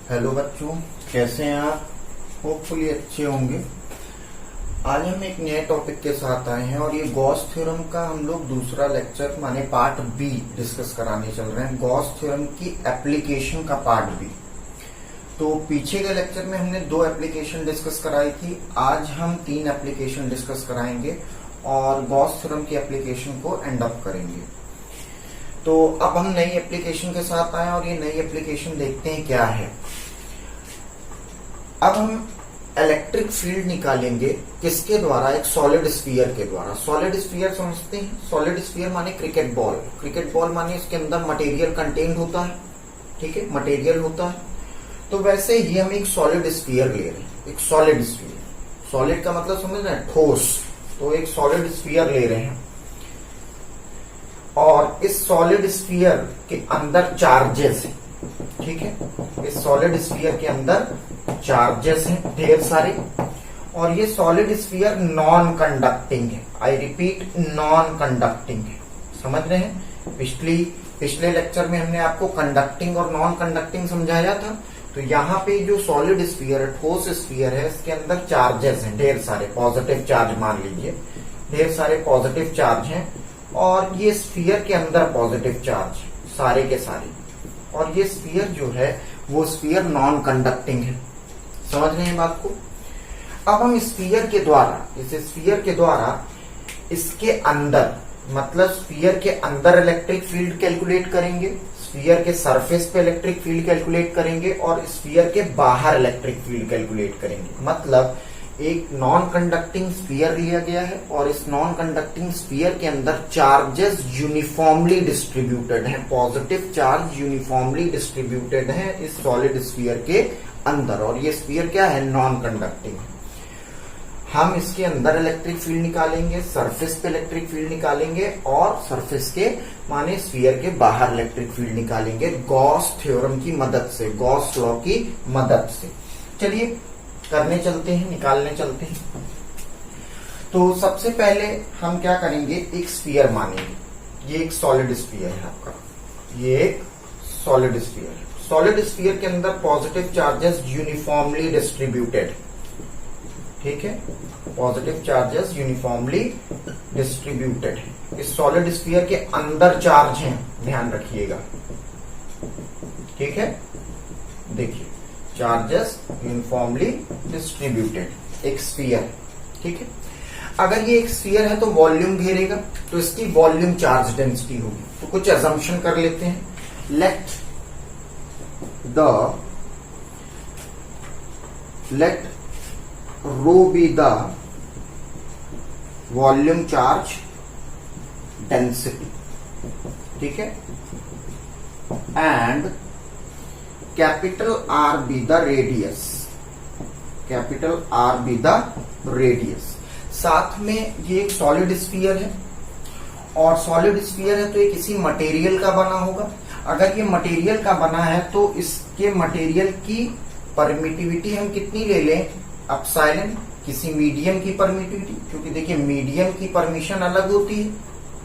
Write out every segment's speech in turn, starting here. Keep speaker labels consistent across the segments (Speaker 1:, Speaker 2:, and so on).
Speaker 1: Hello बच्चों, कैसे हैं आप? होपफुली अच्छे होंगे। आज हम एक नए टॉपिक के साथ आए हैं और ये गॉस थ्योरम का हम लोग दूसरा लेक्चर माने पार्ट बी डिस्कस कराने चल रहे हैं। गॉस थ्योरम की एप्लीकेशन का पार्ट बी। तो पीछे के लेक्चर में हमने 2 एप्लीकेशन डिस्कस कराई थी। आज हम 3 एप्लीकेशन डिस्कस कराएंगे और गॉस थ्योरम की एप्लीकेशन को एंड अप करेंगे। तो अब हम नई एप्लीकेशन के साथ आए और ये नई एप्लीकेशन देखते हैं क्या है। अब हम इलेक्ट्रिक फील्ड निकालेंगे किसके द्वारा? एक सॉलिड स्फीयर के द्वारा। सॉलिड स्फीयर समझते हैं? सॉलिड स्फीयर माने क्रिकेट बॉल। क्रिकेट बॉल माने इसके अंदर मटेरियल कंटेन्ड होता है, ठीक है, मटेरियल होता है। तो वैसे ही हम एक सॉलिड स्फीयर ले रहे हैं, एक सॉलिड स्फीयर। सॉलिड का मतलब समझ रहे हैं? ठोस। तो एक सॉलिड स्फीयर ले रहे हैं और इस सॉलिड स्फीयर के अंदर चार्जेस हैं, ठीक है। इस सॉलिड स्फीयर के अंदर चार्जेस हैं ढेर सारे और ये सॉलिड स्फीयर नॉन कंडक्टिंग है। आई रिपीट, नॉन कंडक्टिंग है। समझ रहे हैं? पिछले लेक्चर में हमने आपको कंडक्टिंग और नॉन कंडक्टिंग समझाया था। तो यहाँ पे जो सॉलिड स्फीयर है, ठोस स्फीयर है, इसके अंदर चार्जेस हैं ढेर सारे। पॉजिटिव चार्ज मान लीजिए, ढेर सारे पॉजिटिव चार्ज हैं और ये स्फीयर के अंदर पॉजिटिव चार्ज सारे के सारे। और ये स्फीयर जो है वो स्फीयर नॉन कंडक्टिंग है। समझ रहे हैं बात को? अब हम स्फीयर के द्वारा, इस स्फीयर के द्वारा इसके अंदर, मतलब स्फीयर के अंदर इलेक्ट्रिक फील्ड कैलकुलेट करेंगे, स्फीयर के सरफेस पे इलेक्ट्रिक फील्ड कैलकुलेट करेंगे और स्फीयर के बाहर इलेक्ट्रिक फील्ड कैलकुलेट करेंगे। मतलब एक नॉन कंडक्टिंग स्फीयर लिया गया है और इस नॉन कंडक्टिंग स्फीयर के अंदर चार्जेस यूनिफॉर्मली डिस्ट्रीब्यूटेड हैं। पॉजिटिव चार्ज यूनिफॉर्मली डिस्ट्रीब्यूटेड हैं इस सॉलिड स्फीयर के अंदर। और ये स्फीयर क्या है? नॉन कंडक्टिंग है। हम इसके अंदर इलेक्ट्रिक फील्ड निकालेंगे, सरफेस पे इलेक्ट्रिक फील्ड निकालेंगे और सरफेस के माने स्फीयर के बाहर इलेक्ट्रिक फील्ड निकालेंगे गॉस थ्योरम की मदद से, गॉस लॉ की मदद से। चलिए करने चलते हैं, निकालने चलते हैं। तो सबसे पहले हम क्या करेंगे, एक स्फीयर मानेंगे। ये एक सॉलिड स्फीयर है आपका, ये एक सॉलिड स्फीयर है। सॉलिड स्फीयर के अंदर पॉजिटिव चार्जेस यूनिफॉर्मली डिस्ट्रीब्यूटेड, ठीक है, पॉजिटिव चार्जेस यूनिफॉर्मली डिस्ट्रीब्यूटेड है। इस सॉलिड स्फीयर के अंदर चार्ज हैं, ध्यान रखिएगा, ठीक है। देखिए, चार्जेस यूनिफॉर्मली डिस्ट्रीब्यूटेड, एक स्फीयर, ठीक है। अगर ये एक स्फीयर है तो वॉल्यूम घेरेगा, तो इसकी वॉल्यूम चार्ज डेंसिटी होगी। तो कुछ अजम्पशन कर लेते हैं। Let rho be the volume charge density, ठीक है, and capital R be the radius, capital R be the radius. साथ में ये एक सॉलिड स्फीयर है और सॉलिड स्फीयर है तो ये किसी मटेरियल का बना होगा। अगर ये मटेरियल का बना है तो इसके मटेरियल की परमिटिविटी हम कितनी ले लें? एप्सिलॉन। किसी मीडियम की परमिटिविटी, क्योंकि देखिए मीडियम की परमिशन अलग होती है,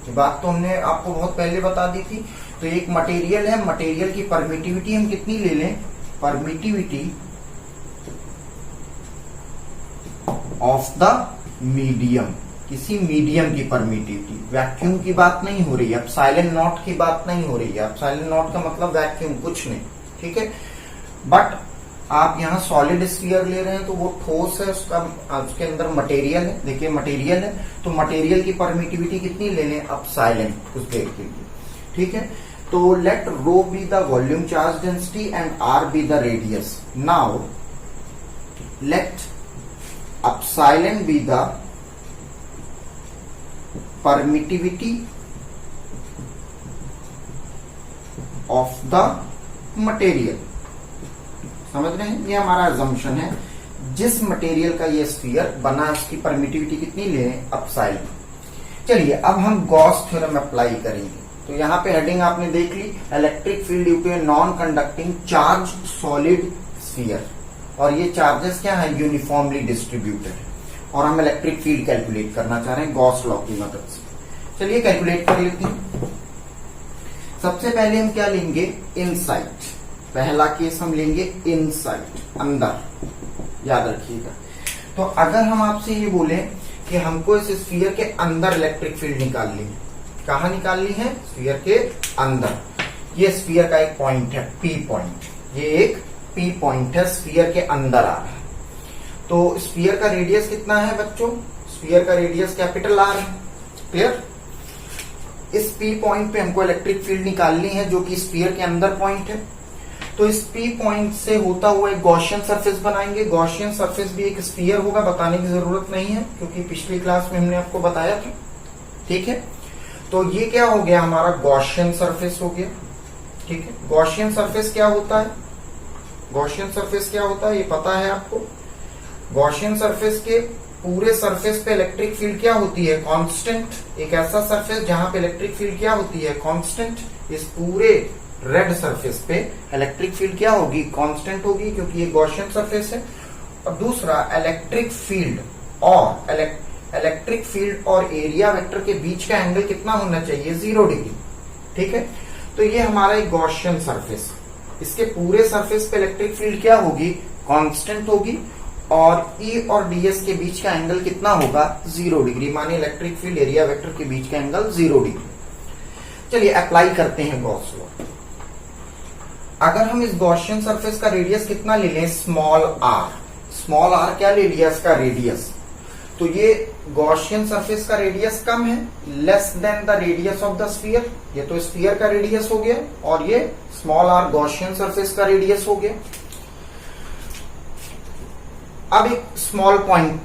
Speaker 1: ये बात तो हमने आपको बहुत पहले बता दी थी। तो एक मटेरियल है, मटेरियल की परमिटिविटी हम कितनी ले लें? परमिटिविटी ऑफ द मीडियम, किसी मीडियम की परमिटिविटी। वैक्यूम की बात नहीं हो रही है, एप्सिलॉन नॉट की बात नहीं हो रही है। एप्सिलॉन नॉट का मतलब वैक्यूम, कुछ नहीं, ठीक है। बट आप यहाँ सॉलिड स्फीयर ले रहे हैं तो वो ठोस है, उसके अंदर मटेरियल है। देखिए मटेरियल है तो मटेरियल की परमिटिविटी कितनी ले लें? एप्सिलॉन, कुछ देर के लिए, ठीक है। तो let rho be the volume charge density and R be the radius. Now let epsilon be the permittivity of the material. समझ रहे हैं? ये हमारा अजम्पशन है। जिस मटेरियल का ये स्फीयर बना है उसकी परमिटिविटी कितनी ले लें? एप्सिलॉन। चलिए अब हम गॉस थ्योरम अप्लाई करेंगे। तो यहाँ पे हेडिंग आपने देख ली, electric field due to a non conducting charge solid sphere. और ये चार्जेस क्या है? यूनिफॉर्मली डिस्ट्रीब्यूटेड है और हम इलेक्ट्रिक फील्ड कैलकुलेट करना चाह रहे हैं गॉस लॉ की मदद से। चलिए कैलकुलेट कर लेते हैं। सबसे पहले हम क्या लेंगे? इनसाइट। पहला केस हम लेंगे इनसाइड, अंदर, याद रखिएगा। तो अगर हम आपसे ये बोले कि हमको इस स्फीयर के अंदर इलेक्ट्रिक फील्ड निकालनी है, कहाँ निकालनी है? स्फीयर के अंदर। ये स्फीयर का एक पॉइंट है, पी पॉइंट, ये एक पी पॉइंट है, स्फीयर के अंदर आ रहा है। तो स्फीयर का रेडियस कितना है बच्चों? स्फीयर का रेडियस कैपिटल आर है। क्लियर? इस पी पॉइंट पे हमको इलेक्ट्रिक फील्ड निकालनी है जो कि स्फीयर के अंदर पॉइंट है। तो इस पी पॉइंट से होता हुआ एक गॉसियन सरफेस बनाएंगे। गॉसियन सरफेस भी एक स्फीयर होगा, बताने की जरूरत नहीं है क्योंकि पिछली क्लास में हमने आपको बताया था। ठीक है, तो ये क्या हो गया? हमारा गॉसियन सरफेस हो गया। ठीक है, गॉसियन सरफेस क्या होता है? गॉसियन सरफेस क्या होता है ये पता है आपको? गॉसियन सरफेस के पूरे सरफेस पे इलेक्ट्रिक फील्ड क्या होती है? कांस्टेंट। एक ऐसा सरफेस जहां पे इलेक्ट्रिक फील्ड क्या होती है? कांस्टेंट। इस पूरे रेड सरफेस पे इलेक्ट्रिक फील्ड क्या होगी? कांस्टेंट होगी, क्योंकि ये गॉसियन सरफेस है। और दूसरा, इलेक्ट्रिक फील्ड और एरिया वेक्टर के बीच का एंगल कितना होना चाहिए? 0 डिग्री। ठीक है, तो ये हमारा एक गॉसियन सरफेस, इसके पूरे सरफेस पे इलेक्ट्रिक फील्ड क्या होगी? कांस्टेंट होगी। और ई और डीएस के बीच का एंगल कितना होगा? 0 डिग्री। माने इलेक्ट्रिक फील्ड एरिया वेक्टर के बीच का एंगल 0 डिग्री। चलिए अप्लाई करते हैं गॉस लॉ। अगर हम इस गॉसियन सरफेस का रेडियस कितना ले लें? Small are. स्मॉल आर क्या ले लिया? इसका रेडियस। तो ये गॉसियन सरफेस का रेडियस कम है, less than the radius of the sphere. ये तो स्फीयर का रेडियस हो गया और ये स्मॉल आर गॉसियन सरफेस का रेडियस हो गया। अब एक स्मॉल पॉइंट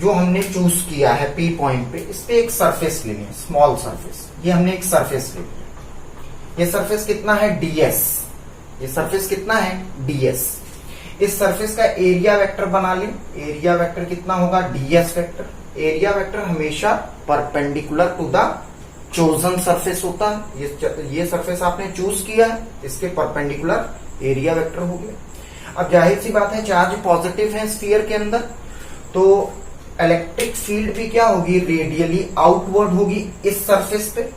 Speaker 1: जो हमने चूज किया है पी पॉइंट पे, इस पे एक सरफेस लेनी है, स्मॉल सरफेस। ये हमने एक सरफेस ले लिया। ये सरफेस कितना है? डीएस। ये सरफेस कितना है? डीएस। इस सरफेस का एरिया वेक्टर बना लें। एरिया वेक्टर कितना होगा? DS vector. एरिया वेक्टर हमेशा perpendicular to the chosen surface होता है। ये सरफेस आपने चूज किया है, इसके परपेंडिकुलर एरिया वेक्टर हो गया। अब जाहिर सी बात है, चार्ज पॉजिटिव है स्फीयर के अंदर, तो इलेक्ट्रिक फील्ड भी क्या होगी? रेडियली आउटवर्ड होगी इस सरफेस पे,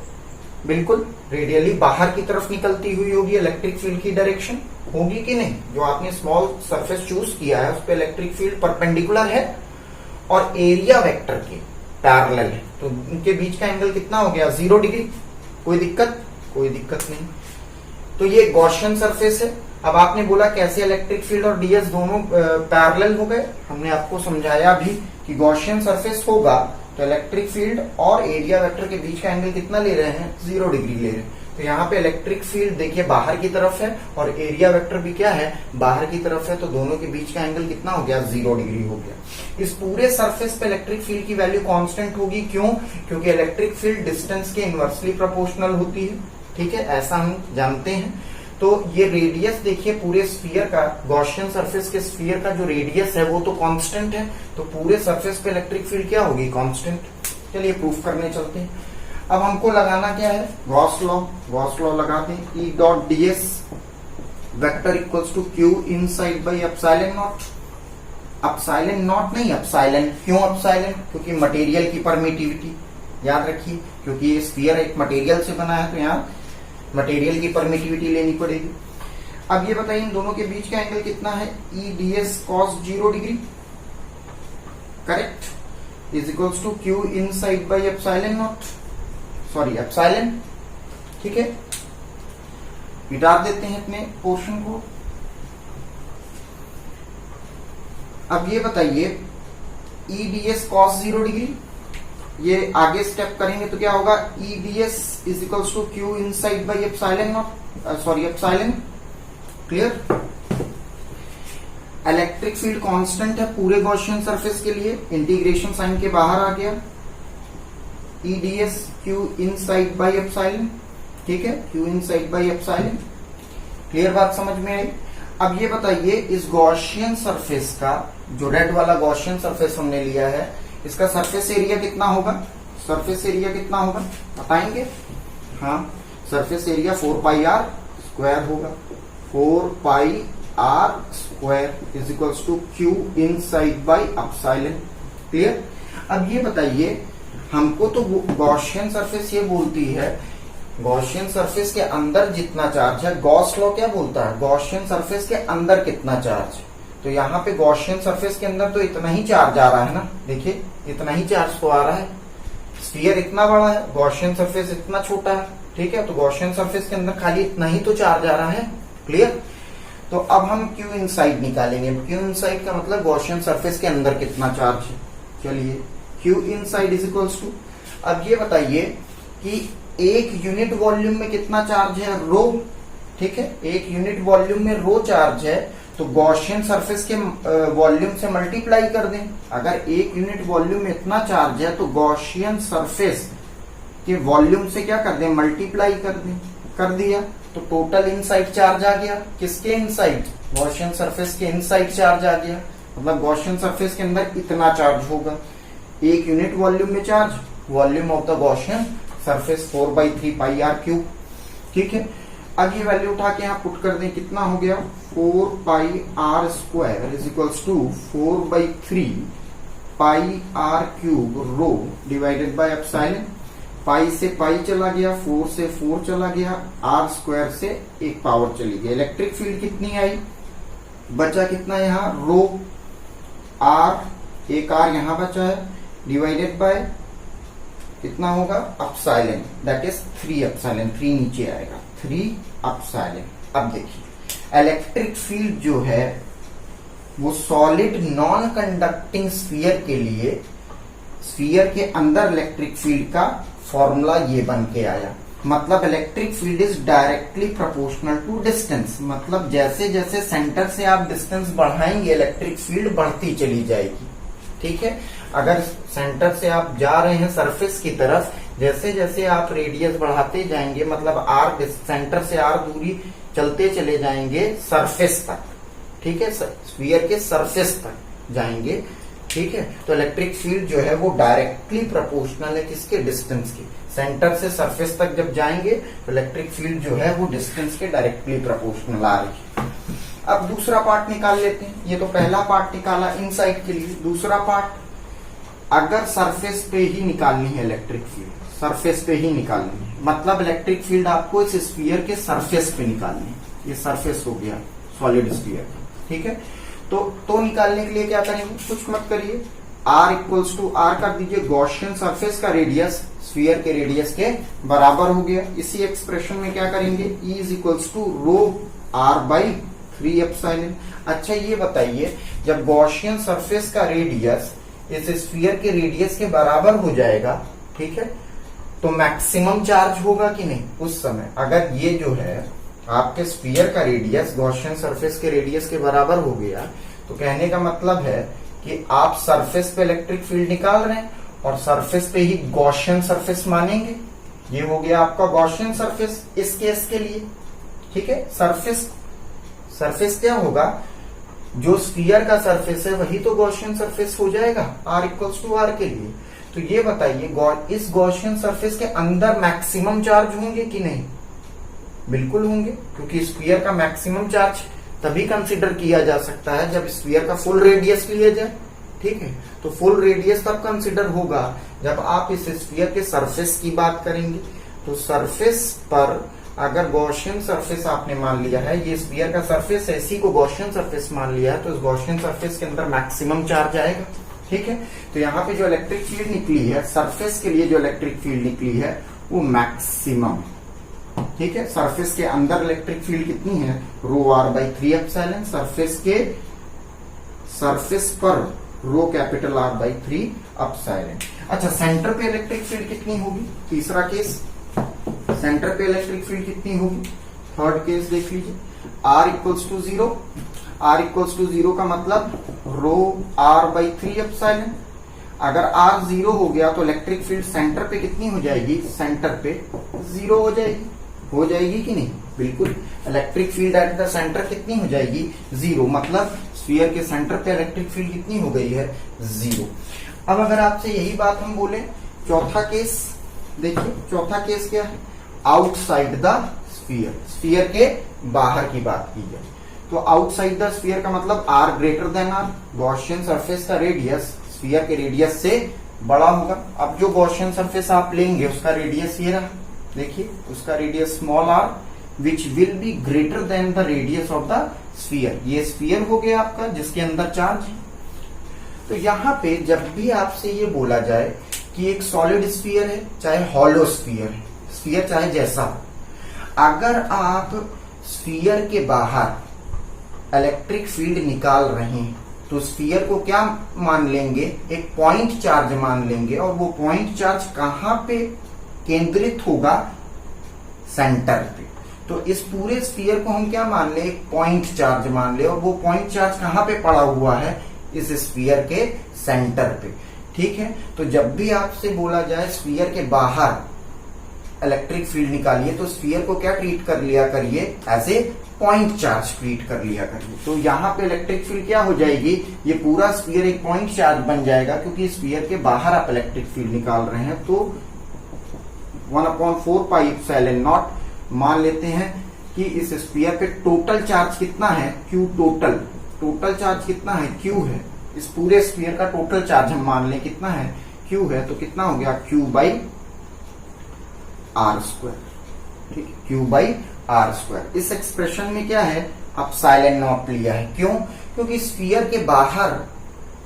Speaker 1: बिल्कुल रेडियली बाहर की तरफ निकलती हुई होगी। इलेक्ट्रिक फील्ड की डायरेक्शन होगी कि नहीं? जो आपने स्मॉल सरफेस चूज किया है उस पे इलेक्ट्रिक फील्ड परपेंडिकुलर है और एरिया वेक्टर के पैरेलल है, तो उनके बीच का एंगल कितना हो गया? 0 डिग्री। कोई दिक्कत? कोई दिक्कत नहीं। तो ये गॉसियन सरफेस है। अब आपने बोला कैसे इलेक्ट्रिक फील्ड और डीएस दोनों पैरेलल हो गए? हमने आपको समझाया भी कि गॉसियन सरफेस होगा तो इलेक्ट्रिक फील्ड और एरिया वेक्टर के बीच का एंगल कितना ले रहे हैं? 0 डिग्री ले रहे हैं। तो यहाँ पे इलेक्ट्रिक फील्ड देखिए बाहर की तरफ है और एरिया वेक्टर भी क्या है? बाहर की तरफ है, तो दोनों के बीच का एंगल कितना हो गया? 0 डिग्री हो गया। इस पूरे सरफेस पे इलेक्ट्रिक फील्ड की वैल्यू कांस्टेंट होगी। क्यों? क्योंकि इलेक्ट्रिक फील्ड डिस्टेंस के इनवर्सली प्रोपोर्शनल होती है। ठीक है, ऐसा हम जानते हैं। तो ये रेडियस देखिए पूरे स्फीयर का, गॉसियन सरफेस के स्फीयर का जो रेडियस है वो तो कांस्टेंट है, तो पूरे सरफेस पे इलेक्ट्रिक फील्ड क्या होगी? कांस्टेंट। चलिए प्रूफ करने चलते हैं। अब हमको लगाना क्या है? Gauss law. गॉस लॉ लगाते हैं। E dot DS vector equals to Q inside by epsilon naught. Epsilon naught नहीं, एप्सिलॉन। क्यों एप्सिलॉन? क्योंकि मटेरियल की परमिटिविटी, याद रखिए, क्योंकि ये स्फीयर एक मटेरियल से बना है तो यहाँ मटेरियल की परमिटिविटी लेनी पड़ेगी। अब ये बताइए इन दोनों के बीच का एंगल कितना है? E DS cos 0 degree, correct, is equals to Q inside by epsilon naught, sorry epsilon. ठीक है, मिटा देते हैं अपने पोर्शन को। अब ये बताइए ई डीएस कॉस 0 डिग्री, ये आगे स्टेप करेंगे तो क्या होगा? E DS is equals to Q inside by epsilon naught, sorry epsilon. Clear? Electric field constant है पूरे गॉसियन सरफेस के लिए, इंटीग्रेशन साइन के बाहर आ गया। E DS Q inside by epsilon. ठीक है, Q inside by epsilon. Clear बात समझ में आई? अब ये बताइए इस गॉसियन सरफेस का, जो रेड वाला गॉसियन सरफेस हमने लिया है, इसका सरफेस एरिया कितना होगा? सरफेस एरिया कितना होगा बताएंगे? हाँ, surface area 4 pi R square होगा। 4 pi R square is equals to Q inside by epsilon. Clear? अब ये बताइए हमको तो गॉसियन सरफेस ये बोलती है गॉसियन सरफेस के अंदर जितना चार्ज है, गॉस लॉ क्या बोलता है, गॉसियन सरफेस के अंदर कितना चार्ज है। तो यहाँ पे गॉसियन सरफेस के अंदर तो इतना ही चार्ज आ रहा है ना, देखिए इतना ही चार्ज तो आ रहा है। स्फीयर इतना बड़ा है, गॉसियन सरफेस इतना छोटा है, ठीक है। तो गॉसियन सरफेस के अंदर खाली इतना ही तो चार्ज आ रहा है, क्लियर। तो अब हम क्यू इनसाइड निकालेंगे। क्यू इनसाइड का मतलब गॉसियन सरफेस के अंदर कितना चार्ज है। चलिए Q inside is equals to, अब ये बताइए कि एक यूनिट वॉल्यूम में कितना चार्ज है, रो, ठीक है। एक यूनिट वॉल्यूम में रो चार्ज है, तो गॉसियन सरफेस के वॉल्यूम से मल्टीप्लाई कर दें। अगर एक यूनिट वॉल्यूम में इतना चार्ज है तो गॉसियन सरफेस के वॉल्यूम से क्या कर दें, मल्टीप्लाई कर दें। कर दिया तो टोटल इनसाइड चार्ज आ गया। किसके इनसाइड, गॉसियन सरफेस के इनसाइड चार्ज आ गया। मतलब गॉसियन सरफेस के अंदर इतना चार्ज होगा। एक यूनिट वॉल्यूम में charge, volume of the Gaussian surface 4/3 pi R cube, ठीक है। अब ये वैल्यू उठा के यहाँ पुट कर दें, कितना हो गया 4 pi R square is equals to 4/3 pi R cube rho divided by epsilon. Pi से पाई चला गया, 4 से 4 चला गया, आर स्क्वायर से एक पावर चली गई। इलेक्ट्रिक फील्ड कितनी आई, बचा कितना यहाँ रो आर, एक आर यहाँ बचा है, डिवाइडेड बाय कितना होगा एप्सिलॉन, दैट इज 3 एप्सिलॉन, 3 नीचे आएगा 3 एप्सिलॉन। अब देखिए इलेक्ट्रिक फील्ड जो है वो सॉलिड नॉन कंडक्टिंग स्फीयर के लिए, स्फीयर के अंदर इलेक्ट्रिक फील्ड का फॉर्मूला ये बन के आया। मतलब electric field is directly proportional to distance. मतलब जैसे जैसे सेंटर से आप डिस्टेंस बढ़ाएंगे इलेक्ट्रिक फील्ड बढ़ती चली जाएगी, ठीक है। अगर सेंटर से आप जा रहे हैं सरफेस की तरफ, जैसे जैसे आप रेडियस बढ़ाते जाएंगे, मतलब आर, सेंटर से आर दूरी चलते चले जाएंगे सरफेस तक, ठीक है, स्फीयर के सरफेस तक जाएंगे, ठीक है। तो इलेक्ट्रिक फील्ड जो है वो डायरेक्टली प्रोपोर्शनल है किसके, डिस्टेंस के। सेंटर से सरफेस तक जब जाएंगे तो इलेक्ट्रिक फील्ड जो है वो डिस्टेंस के डायरेक्टली प्रोपोर्शनल आ रही है। अब दूसरा पार्ट निकाल लेते हैं। ये तो पहला पार्ट निकाला इनसाइड के लिए। दूसरा पार्ट, अगर सरफेस पे ही निकालनी है इलेक्ट्रिक फील्ड, सरफेस पे ही निकालनी है, मतलब इलेक्ट्रिक फील्ड आपको इस स्फीयर के सरफेस पे निकालनी है। ये सरफेस हो गया सॉलिड स्फीयर, ठीक है। तो निकालने के लिए क्या करेंगे, कुछ मत करिए, r इक्वल्स टू आर कर दीजिए। गॉसियन सरफेस का रेडियस स्फीयर के रेडियस के बराबर हो गया। इसी एक्सप्रेशन में क्या करेंगे, E is equals to rho r/3 epsilon. अच्छा ये बताइए, जब गॉसियन सरफेस का रेडियस इस स्फीयर के रेडियस के बराबर हो जाएगा, ठीक है, तो मैक्सिमम चार्ज होगा कि नहीं उस समय। अगर ये जो है आपके स्फीयर का रेडियस गॉसियन सरफेस के रेडियस के बराबर हो गया, तो कहने का मतलब है कि आप सरफेस पे इलेक्ट्रिक फील्ड निकाल रहे हैं और सरफेस पे ही गॉसियन सरफेस मानेंगे। ये हो गया आपका गॉसियन सरफेस इस केस के लिए, ठीक है। सरफेस क्या होगा, जो स्फीयर का सरफेस है वही तो गॉसियन सरफेस हो जाएगा r इक्वल्स टू आर के लिए। तो ये बताइए इस गॉसियन सरफेस के अंदर मैक्सिमम चार्ज होंगे कि नहीं, बिल्कुल होंगे, क्योंकि स्फीयर का मैक्सिमम चार्ज तभी कंसीडर किया जा सकता है जब स्फीयर का फुल रेडियस लिया जाए, ठीक है। तो फुल रेडियस तब कंसीडर होगा जब आप इस स्फीयर के सरफेस की बात करेंगे। तो सरफेस पर अगर गॉसियन सरफेस आपने मान लिया है, ये स्फीयर का सरफेस है, इसी को गॉसियन सरफेस मान लिया है, तो इस गॉसियन सरफेस के अंदर मैक्सिमम चार्ज आएगा, ठीक है। तो यहाँ पे जो इलेक्ट्रिक फील्ड निकली है, सरफेस के लिए जो इलेक्ट्रिक फील्ड निकली है वो मैक्सिमम, ठीक है। सरफेस के अंदर इलेक्ट्रिक फील्ड कितनी है, रो r/3 एप्सिलॉन। सरफेस पर रो कैपिटल R/3 एप्सिलॉन। अच्छा सेंटर पे इलेक्ट्रिक फील्ड कितनी होगी, तीसरा केस, सेंटर पे इलेक्ट्रिक फील्ड कितनी होगी, थर्ड केस देख लीजिए, r equals to 0। r equals to 0 का मतलब रो r/3 एप्सिलॉन। अगर r 0 हो गया तो इलेक्ट्रिक फील्ड सेंटर पे कितनी हो जाएगी, सेंटर पे 0 हो जाएगी कि नहीं, बिल्कुल। Electric field at the centre कितनी हो जाएगी, 0। मतलब स्फीयर के सेंटर पे इलेक्ट्रिक फील्ड कितनी हो गई है, 0। अब अगर आपसे यही बात हम बोले, चौथा केस देखिए, चौथा केस क्या है, आउटसाइड द स्फीयर, स्फीयर के बाहर की बात की जाए तो आउटसाइड द स्फीयर का मतलब r greater than r। Gaussian surface का रेडियस स्फीयर के रेडियस से बड़ा होगा। अब जो गॉसियन सरफेस आप लेंगे उसका रेडियस ये रहा, देखिए उसका radius small R which will be greater than the radius of the sphere. ये स्फीयर हो गया आपका जिसके अंदर चार्ज है। तो यहां पे जब भी आपसे ये बोला जाए कि एक सॉलिड स्फीयर है चाहे हॉलो स्फीयर है, स्फीयर चाहे जैसा हो, अगर आप स्फीयर के बाहर इलेक्ट्रिक फील्ड निकाल रहे हैं तो स्फीयर को क्या मान लेंगे, एक पॉइंट चार्ज मान लेंगे। और वो पॉइंट चार्ज कहां पे केंद्रित होगा, सेंटर पे। तो इस पूरे स्फीयर को हम क्या मान ले, एक पॉइंट चार्ज मान ले। और वो पॉइंट चार्ज कहां पे पड़ा हुआ है, इस स्फीयर के सेंटर पे। ठीक है, तो जब भी आपसे बोला जाए स्फीयर के बाहर इलेक्ट्रिक फील्ड निकालिए तो स्फीयर को क्या ट्रीट कर लिया करिए, as a point charge treat कर लिया करिए। तो यहाँ पे इलेक्ट्रिक फील्ड क्या हो जाएगी, ये पूरा स्फीयर एक पॉइंट चार्ज बन जाएगा, क्योंकि स्फीयर के बाहर आप इलेक्ट्रिक फील्ड निकाल रहे हैं। तो 1/4 पाई एप्सिलॉन नॉट मान लेते हैं कि इस स्फीयर पे टोटल चार्ज कितना है, Q टोटल। टोटल चार्ज कितना है, Q है। इस पूरे स्फीयर का टोटल चार्ज हम मान लें कितना है, Q है। तो कितना हो गया, Q/r²। ठीक, Q/r²। इस एक्सप्रेशन में क्या है, एप्सिलॉन नॉट लिया है। क्यों, क्योंकि स्फीयर के बाहर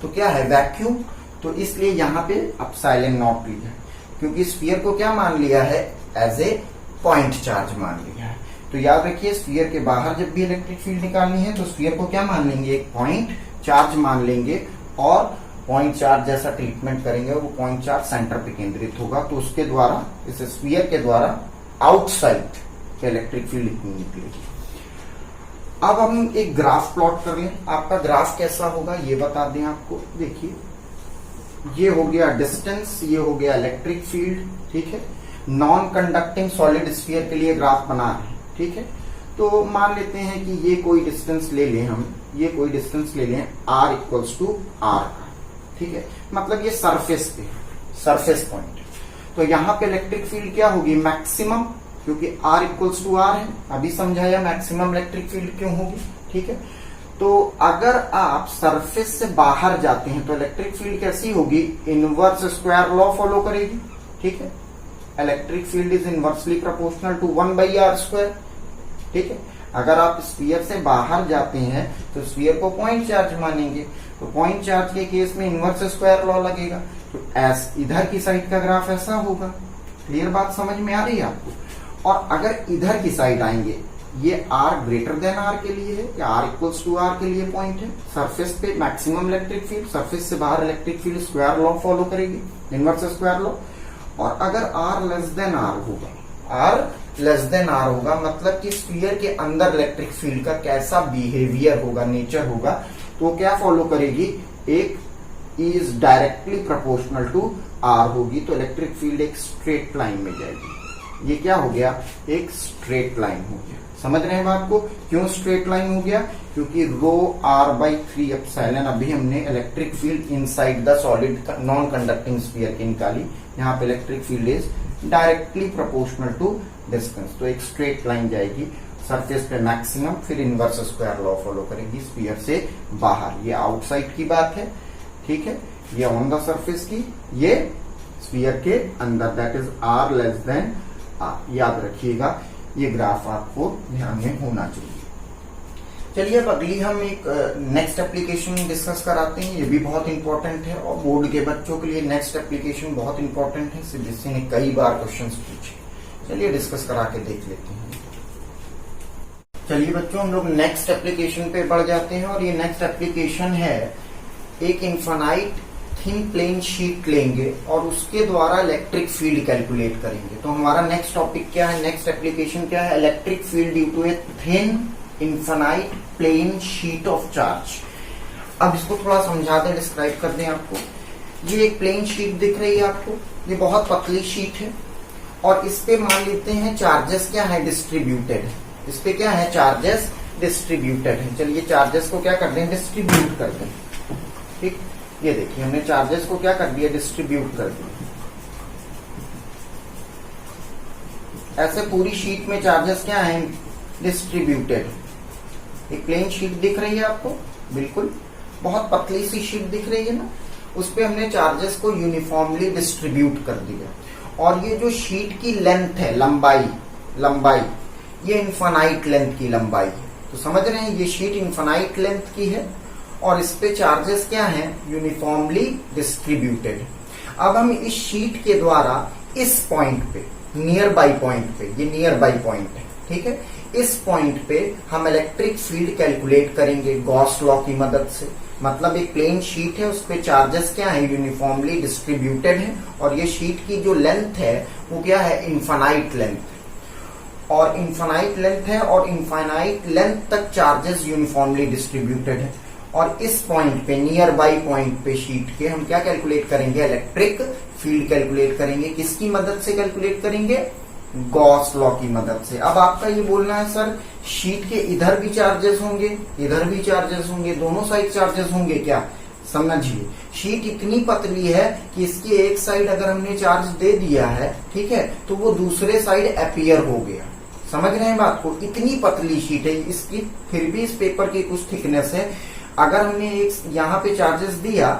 Speaker 1: तो क्या है, वैक्यूम। तो इसलिए यहाँ पे एप्सिलॉन नॉट लिया है, क्योंकि स्फीयर को क्या मान लिया है, एज ए पॉइंट चार्ज मान लिया है। तो याद रखिए स्फीयर के बाहर जब भी इलेक्ट्रिक फील्ड निकालनी है तो स्फीयर को क्या मान लेंगे, एक पॉइंट चार्ज मान लेंगे। और पॉइंट चार्ज जैसा ट्रीटमेंट करेंगे, वो पॉइंट चार्ज सेंटर पे केंद्रित होगा। तो उसके द्वारा, इस स्फीयर के द्वारा आउटसाइड इलेक्ट्रिक फील्ड इतनी निकलेगी। अब हम एक ग्राफ प्लॉट कर लें। आपका ग्राफ कैसा होगा ये बता दें आपको। देखिए ये हो गया डिस्टेंस, ये हो गया इलेक्ट्रिक फील्ड। ठीक है, नॉन कंडक्टिंग सॉलिड स्फीयर के लिए ग्राफ बना रहे हैं। ठीक है, तो मान लेते हैं कि ये कोई डिस्टेंस ले लें हम, ये कोई डिस्टेंस ले लें r = r का। ठीक है, मतलब ये सरफेस पे, सरफेस पॉइंट। तो यहाँ पे इलेक्ट्रिक फील्ड क्या होगी, मैक्सिमम, क्योंकि r = r है। अभी समझाया मैक्सिमम इलेक्ट्रिक फील्ड क्यों होगी। ठीक है, तो अगर आप सरफेस से बाहर जाते हैं तो इलेक्ट्रिक फील्ड कैसी होगी, इनवर्स स्क्वायर लॉ फॉलो करेगी। ठीक है, electric field is inversely proportional to 1/r²। ठीक है, अगर आप स्फीयर से बाहर जाते हैं तो स्फीयर को पॉइंट चार्ज मानेंगे, तो पॉइंट चार्ज के केस में इनवर्स स्क्वायर लॉ लगेगा। तो इधर की साइड का ग्राफ ऐसा होगा। क्लियर बात समझ में आ रही है आपको। और अगर इधर की साइड आएंगे, ये r > r के लिए है, या r = r के लिए पॉइंट है। सरफेस पे मैक्सिमम इलेक्ट्रिक फील्ड, सरफेस से बाहर electric field square law follow करेगी, इनवर्स स्क्वायर लॉ। और अगर r r होगा, r होगा, मतलब कि स्फीयर के अंदर इलेक्ट्रिक फील्ड का कैसा बिहेवियर होगा, नेचर होगा, तो क्या फॉलो करेगी, एक is directly proportional to r होगी। तो इलेक्ट्रिक फील्ड एक स्ट्रेट लाइन में जाएगी। ये क्या हो गया, एक स्ट्रेट लाइन हो गया। समझ रहे हैं बात को, क्यों स्ट्रेट लाइन हो गया, क्योंकि ρr/3 एप्सिलॉन अभी हमने electric field inside the solid non conducting sphere की निकाली। यहाँ पे electric field is directly proportional to distance. तो एक स्ट्रेट लाइन जाएगी, सरफेस पे मैक्सिमम, फिर इनवर्स स्क्वायर लॉ फॉलो करेगी स्फीयर से बाहर। ये आउटसाइड की बात है। ठीक है, ये ऑन द सरफेस की, ये स्फीयर के अंदर, दैट इज r r। याद रखिएगा, ये ग्राफ आपको ध्यान में होना चाहिए। चलिए अब अगली हम एक नेक्स्ट एप्लीकेशन डिस्कस कराते हैं। ये भी बहुत इंपॉर्टेंट है और बोर्ड के बच्चों के लिए नेक्स्ट एप्लीकेशन बहुत इंपॉर्टेंट है, जिससे ने कई बार क्वेश्चंस पूछे। चलिए डिस्कस करा के देख लेते हैं। चलिए बच्चों, हम लोग नेक्स्ट एप्लीकेशन पे बढ़ जाते हैं। और ये नेक्स्ट एप्लीकेशन है, एक इनफाइनाइट थिन प्लेन शीट लेंगे और उसके द्वारा इलेक्ट्रिक फील्ड कैलकुलेट करेंगे। तो हमारा नेक्स्ट टॉपिक क्या है, नेक्स्ट एप्लीकेशन क्या है, electric field due to a thin infinite plane sheet of charge. अब इसको थोड़ा समझा दें, डिस्क्राइब कर दें आपको। ये एक प्लेन शीट दिख रही है आपको, ये बहुत पतली शीट है और इस पे मान लेते हैं चार्जेस क्या है, डिस्ट्रीब्यूटेड है। इस पे क्या है, चार्जेस डिस्ट्रीब्यूटेड है। चलिए चार्जेस को क्या कर दें, डिस्ट्रीब्यूट कर दें। ठीक, ये देखिए हमने चार्जेस को क्या कर दिया, डिस्ट्रीब्यूट कर दिया। ऐसे पूरी शीट में चार्जेस क्या हैं, डिस्ट्रीब्यूटेड। एक प्लेन शीट दिख रही है आपको, बिल्कुल बहुत पतली सी शीट दिख रही है ना, उस पे हमने चार्जेस को यूनिफॉर्मली डिस्ट्रीब्यूट कर दिया। और ये जो शीट की लेंथ है, लंबाई ये इनफाइनाइट लेंथ की लंबाई है। तो समझ रहे हैं, ये शीट इनफाइनाइट लेंथ की है और इस पे चार्जेस क्या हैं, यूनिफॉर्मली डिस्ट्रीब्यूटेड। अब हम इस शीट के द्वारा इस पॉइंट पे, नियर बाई पॉइंट पे, ये नियर बाई पॉइंट है, ठीक है, इस पॉइंट पे हम इलेक्ट्रिक फील्ड कैलकुलेट करेंगे गॉस लॉ की मदद से। मतलब एक प्लेन शीट है, उस पे चार्जेस क्या है, यूनिफॉर्मली डिस्ट्रीब्यूटेड है और ये शीट की जो लेंथ है वो क्या है, इनफाइनाइट लेंथ। और इनफाइनाइट लेंथ है और इनफाइनाइट लेंथ तक चार्जेस यूनिफॉर्मली डिस्ट्रीब्यूटेड है। और इस पॉइंट पे, नियर बाई पॉइंट पे शीट के हम क्या कैलकुलेट करेंगे, इलेक्ट्रिक फील्ड कैलकुलेट करेंगे। किसकी मदद से कैलकुलेट करेंगे, गॉस लॉ की मदद से। अब आपका ये बोलना है सर शीट के इधर भी चार्जेस होंगे, इधर भी चार्जेस होंगे, दोनों साइड चार्जेस होंगे क्या? समझिए, शीट इतनी पतली है कि इसकी एक साइड अगर हमने चार्ज दे दिया है, ठीक है, तो वो दूसरे साइड अपीयर हो गया। समझ रहे हैं बात को, इतनी पतली शीट है इसकी, फिर भी इस पेपर की कुछ थिकनेस है। अगर हमने एक यहाँ पे चार्जेस दिया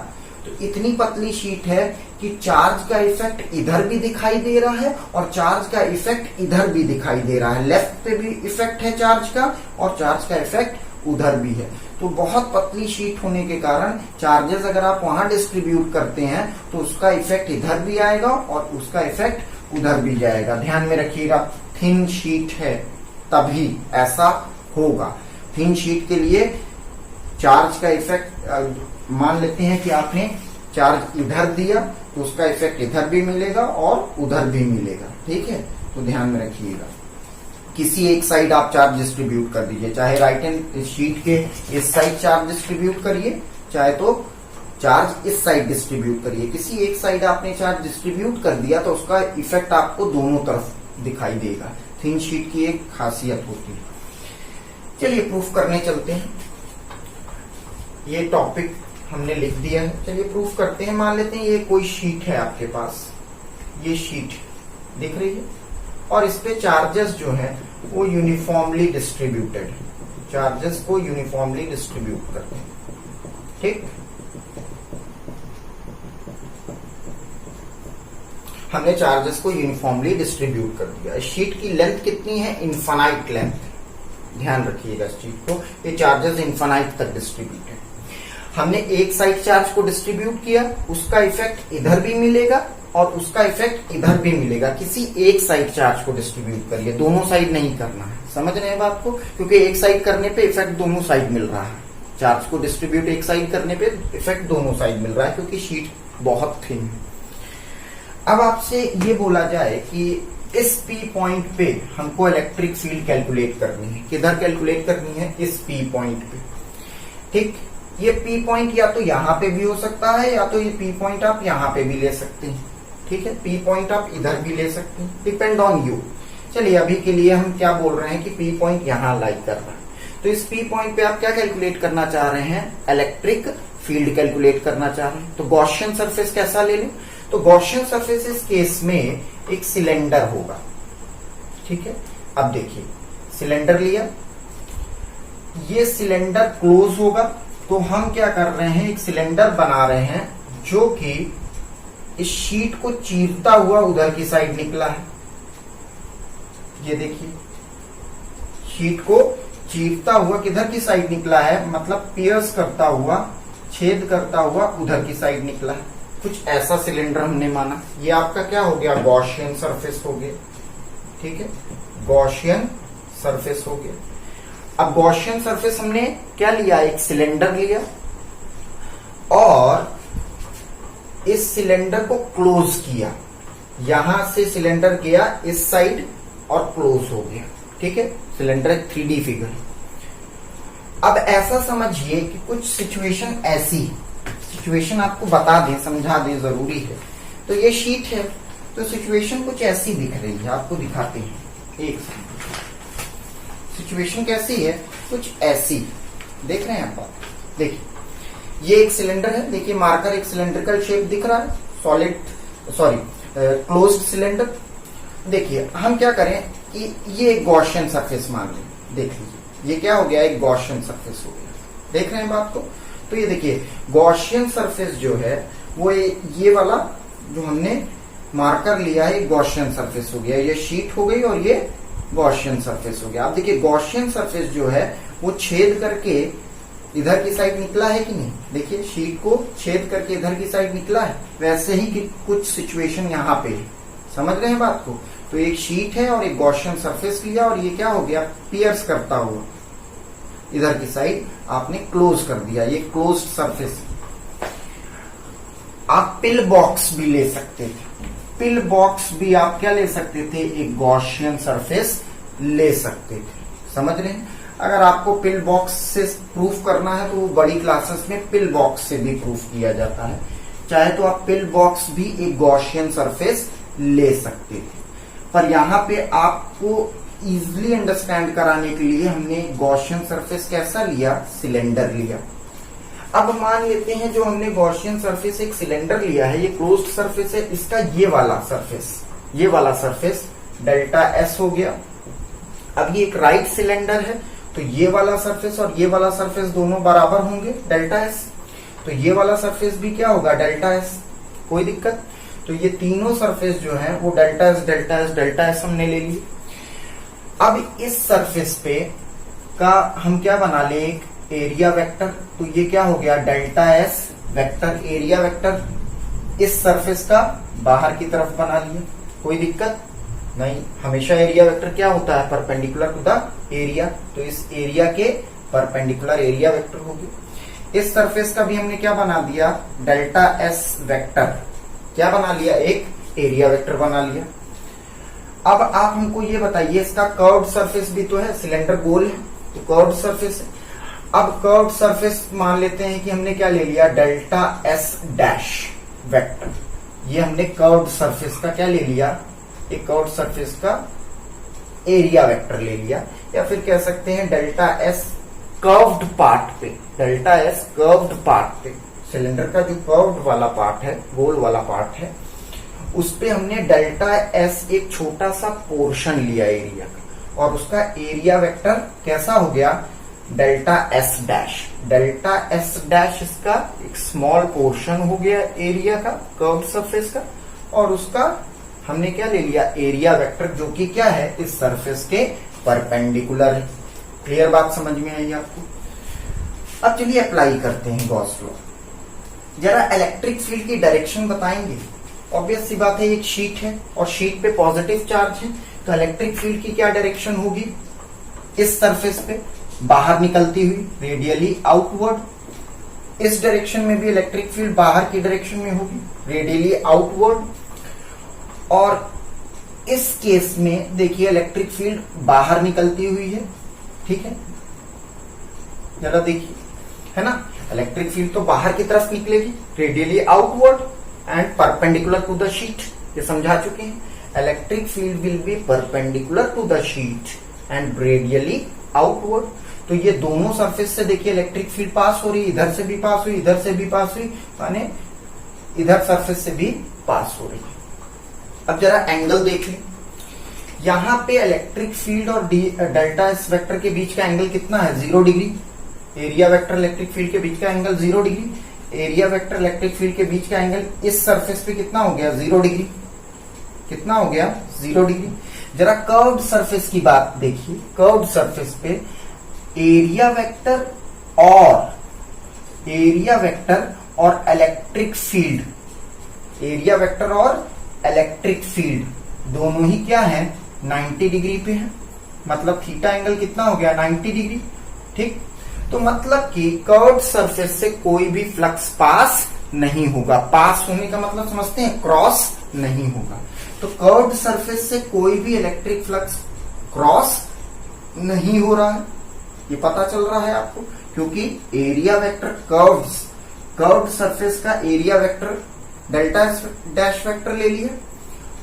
Speaker 1: तो इतनी पतली शीट है कि चार्ज का इफेक्ट इधर भी दिखाई दे रहा है और चार्ज का इफेक्ट इधर भी दिखाई दे रहा है। लेफ्ट पे भी इफेक्ट है चार्ज का और चार्ज का इफेक्ट उधर भी है। तो बहुत पतली शीट होने के कारण चार्जेस अगर आप वहां डिस्ट्रीब्यूट करते हैं तो उसका इफेक्ट इधर भी आएगा और उसका इफेक्ट उधर भी जाएगा। ध्यान में रखिएगा, थिन शीट है तभी ऐसा होगा। थिन शीट के लिए चार्ज का इफेक्ट, मान लेते हैं कि आपने चार्ज इधर दिया तो उसका इफेक्ट इधर भी मिलेगा और उधर भी मिलेगा, ठीक है। तो ध्यान में रखिएगा, किसी एक साइड आप चार्ज डिस्ट्रीब्यूट कर दीजिए, चाहे राइट हैंड शीट के इस साइड चार्ज डिस्ट्रीब्यूट करिए, चाहे तो चार्ज इस साइड डिस्ट्रीब्यूट करिए। किसी एक साइड आपने चार्ज डिस्ट्रीब्यूट कर दिया तो उसका इफेक्ट आपको दोनों तरफ दिखाई देगा। थिन शीट की एक खासियत होती है। चलिए प्रूफ करने चलते हैं। ये टॉपिक हमने लिख दिया है, चलिए प्रूफ करते हैं। मान लेते हैं ये कोई शीट है आपके पास, ये शीट दिख रही है और इस पे चार्जेस जो है वो यूनिफॉर्मली डिस्ट्रीब्यूटेड है, चार्जेस को यूनिफॉर्मली डिस्ट्रीब्यूट करते हैं, ठीक। हमने चार्जेस को यूनिफॉर्मली डिस्ट्रीब्यूट कर दिया। शीट की लेंथ कितनी है, इनफाइनाइट लेंथ, ध्यान रखिएगा इस चीज को, ये चार्जेस इनफाइनाइट तक डिस्ट्रीब्यूट है। हमने एक साइड चार्ज को डिस्ट्रीब्यूट किया, उसका इफेक्ट इधर भी मिलेगा और उसका इफेक्ट इधर भी मिलेगा। किसी एक साइड चार्ज को डिस्ट्रीब्यूट करिए, दोनों साइड नहीं करना है। समझ रहे हैं बात को, क्योंकि एक साइड करने पे इफेक्ट दोनों साइड मिल रहा है। चार्ज को डिस्ट्रीब्यूट एक साइड करने पे इफेक्ट दोनों साइड मिल रहा है, क्योंकि शीट बहुत थिन है। अब आपसे ये बोला जाए कि इस पी पॉइंट पे हमको इलेक्ट्रिक फील्ड कैलकुलेट करनी है। किधर कैलकुलेट करनी है, इस पी पॉइंट पे, ठीक। ये पी पॉइंट या तो यहाँ पे भी हो सकता है या तो ये पी पॉइंट आप यहाँ पे भी ले सकते हैं, ठीक है। पी पॉइंट आप इधर भी ले सकते हैं, डिपेंड ऑन यू। चलिए अभी के लिए हम क्या बोल रहे हैं कि पी पॉइंट यहाँ लाई कर रहा है। तो इस पी पॉइंट पे आप क्या कैलकुलेट करना चाह रहे हैं, इलेक्ट्रिक फील्ड कैलकुलेट करना चाह रहे हैं। तो गॉसियन सरफेस कैसा ले लें, तो गॉसियन सरफेस इस केस में एक सिलेंडर होगा, ठीक है। अब देखिए, सिलेंडर लिया, ये सिलेंडर क्लोज होगा, तो हम क्या कर रहे हैं, एक सिलेंडर बना रहे हैं जो कि इस शीट को चीरता हुआ उधर की साइड निकला है। ये देखिए, शीट को चीरता हुआ किधर की साइड निकला है, मतलब पियर्स करता हुआ, छेद करता हुआ उधर की साइड निकला है। कुछ ऐसा सिलेंडर हमने माना। ये आपका क्या हो गया, गॉसियन सरफेस हो गया, ठीक है, गॉसियन सरफेस हो गया। अब गॉसियन सरफेस हमने क्या लिया, एक सिलेंडर लिया और इस सिलेंडर को क्लोज किया। यहां से सिलेंडर गया इस साइड और क्लोज हो गया, ठीक है। सिलेंडर एक 3D फिगर। अब ऐसा समझिए कि कुछ सिचुएशन ऐसी, सिचुएशन आपको बता दें, समझा दें, जरूरी है। तो ये शीट है, तो सिचुएशन कुछ ऐसी दिख रही है, आपको दिखाते हैं। एक सिचुएशन कैसी है, कुछ ऐसी देख रहे हैं आप। देखिए, ये एक सिलेंडर है, देखिए मार्कर एक सिलेंड्रिकल शेप दिख रहा है, सॉलिड क्लोज्ड सिलेंडर। देखिए हम क्या करें कि ये एक गॉसियन सरफेस मान लें। देख लीजिए, ये क्या हो गया, एक गॉसियन सरफेस हो गया। देख रहे हैं बात को। तो ये देखिए, गॉसियन सरफेस जो है वो ये वाला जो हमने मार्कर लिया है, गॉसियन सरफेस हो गया, ये शीट हो गई और ये गॉसियन सरफेस हो गया। आप देखिए गॉसियन सरफेस जो है वो छेद करके इधर की साइड निकला है कि नहीं, देखिए शीट को छेद करके इधर की साइड निकला है, वैसे ही कुछ सिचुएशन यहाँ पे है, समझ रहे हैं बात को। तो एक शीट है और एक गॉसियन सरफेस लिया और ये क्या हो गया, पियर्स करता हुआ इधर की साइड आपने क्लोज कर दिया, ये क्लोज्ड सरफेस। आप पिल बॉक्स भी ले सकते थे, पिल बॉक्स भी आप क्या ले सकते थे, एक गॉसियन सरफेस ले सकते थे, समझ रहे हैं। अगर आपको पिल बॉक्स से प्रूफ करना है तो वो बड़ी क्लासेस में पिल बॉक्स से भी प्रूफ किया जाता है, चाहे तो आप पिल बॉक्स भी एक गॉसियन सरफेस ले सकते थे। पर यहाँ पे आपको इजिली अंडरस्टैंड कराने के लिए हमने गॉसियन सरफेस कैसा लिया, सिलेंडर लिया। अब मान लेते हैं जो हमने गॉसियन सरफेस एक सिलेंडर लिया है, ये क्लोज्ड सरफेस है, इसका ये वाला सरफेस डेल्टा एस हो गया। अब ये एक राइट सिलेंडर है तो ये वाला सरफेस और ये वाला सरफेस दोनों बराबर होंगे डेल्टा एस, तो ये वाला सरफेस भी क्या होगा, डेल्टा एस, कोई दिक्कत। तो ये तीनों सरफेस जो है वो delta S delta S delta S हमने ले लिए। अब इस सरफेस पे का हम क्या बना ले, एक एरिया वेक्टर, तो ये क्या हो गया, delta S vector area vector इस सरफेस का बाहर की तरफ बना लिया, कोई दिक्कत नहीं। हमेशा एरिया वेक्टर क्या होता है, परपेंडिकुलर टू द एरिया, तो इस एरिया के परपेंडिकुलर एरिया वेक्टर होगी। इस सरफेस का भी हमने क्या बना दिया, डेल्टा एस वेक्टर, क्या बना लिया, एक एरिया वेक्टर बना लिया। अब आप हमको ये बताइए, इसका कर्व्ड सरफेस भी तो है, सिलेंडर गोल है तो कर्व्ड सरफेस है। अब कर्व्ड सरफेस मान लेते हैं कि हमने क्या ले लिया, डेल्टा एस डैश वेक्टर, ये हमने कर्व्ड सरफेस का क्या ले लिया, एक कर्व्ड सरफेस का एरिया वेक्टर ले लिया, या फिर कह सकते हैं डेल्टा एस कर्व्ड पार्ट पे, डेल्टा एस कर्व्ड पार्ट पे, सिलेंडर का जो कर्व्ड वाला पार्ट है, गोल वाला पार्ट है, उस पे हमने डेल्टा एस एक छोटा सा पोर्शन लिया एरिया का, और उसका एरिया वेक्टर कैसा हो गया, delta S dash. Delta S dash इसका एक स्मॉल पोर्शन हो गया एरिया का, कर्व्ड सरफेस का, और उसका हमने क्या ले लिया, एरिया वेक्टर, जो कि क्या है, इस सरफेस के परपेंडिकुलर है। क्लियर बात समझ में आई आपको। अब चलिए अप्लाई करते हैं गॉस लॉ। जरा इलेक्ट्रिक फील्ड की डायरेक्शन बताएंगे। ऑब्वियस सी बात है, एक शीट है और शीट पे पॉजिटिव चार्ज है, तो इलेक्ट्रिक फील्ड की क्या डायरेक्शन होगी, इस सरफेस पे बाहर निकलती हुई, रेडियली आउटवर्ड। इस डायरेक्शन में भी इलेक्ट्रिक फील्ड बाहर की डायरेक्शन में होगी, रेडियली आउटवर्ड। और इस केस में देखिए इलेक्ट्रिक फील्ड बाहर निकलती हुई है, ठीक है, जरा देखिए, है ना, इलेक्ट्रिक फील्ड तो बाहर की तरफ निकलेगी, radially outward and perpendicular to the sheet, ये समझा चुके हैं। Electric field will be perpendicular to the sheet and radially outward. तो ये दोनों सरफेस से देखिए इलेक्ट्रिक फील्ड पास हो रही है, इधर से भी पास हुई, इधर से भी पास हुई, माने इधर सरफेस से भी पास हो रही है। अब जरा एंगल देख लें, यहां पे इलेक्ट्रिक फील्ड और डेल्टा एस वेक्टर के बीच का एंगल कितना है, 0 degree. Area vector electric field के बीच का angle 0 degree, area vector electric field के बीच का एंगल इस सरफेस पे कितना हो गया, 0 डिग्री। कितना हो गया, 0 डिग्री। जरा कर्व्ड सरफेस की बात देखिए, कर्व्ड सरफेस पे एरिया वेक्टर और इलेक्ट्रिक फील्ड, एरिया वेक्टर और इलेक्ट्रिक फील्ड दोनों ही क्या है, 90 डिग्री पे है। मतलब थीटा एंगल कितना हो गया, 90 डिग्री, ठीक। तो मतलब कि कर्व्ड सरफेस से कोई भी फ्लक्स पास नहीं होगा। पास होने का मतलब समझते हैं, क्रॉस नहीं होगा। तो कर्व्ड सरफेस से कोई भी इलेक्ट्रिक फ्लक्स क्रॉस नहीं हो रहा है, ये पता चल रहा है आपको, क्योंकि एरिया वेक्टर कर्व्ड सरफेस का area vector delta dash vector ले लिया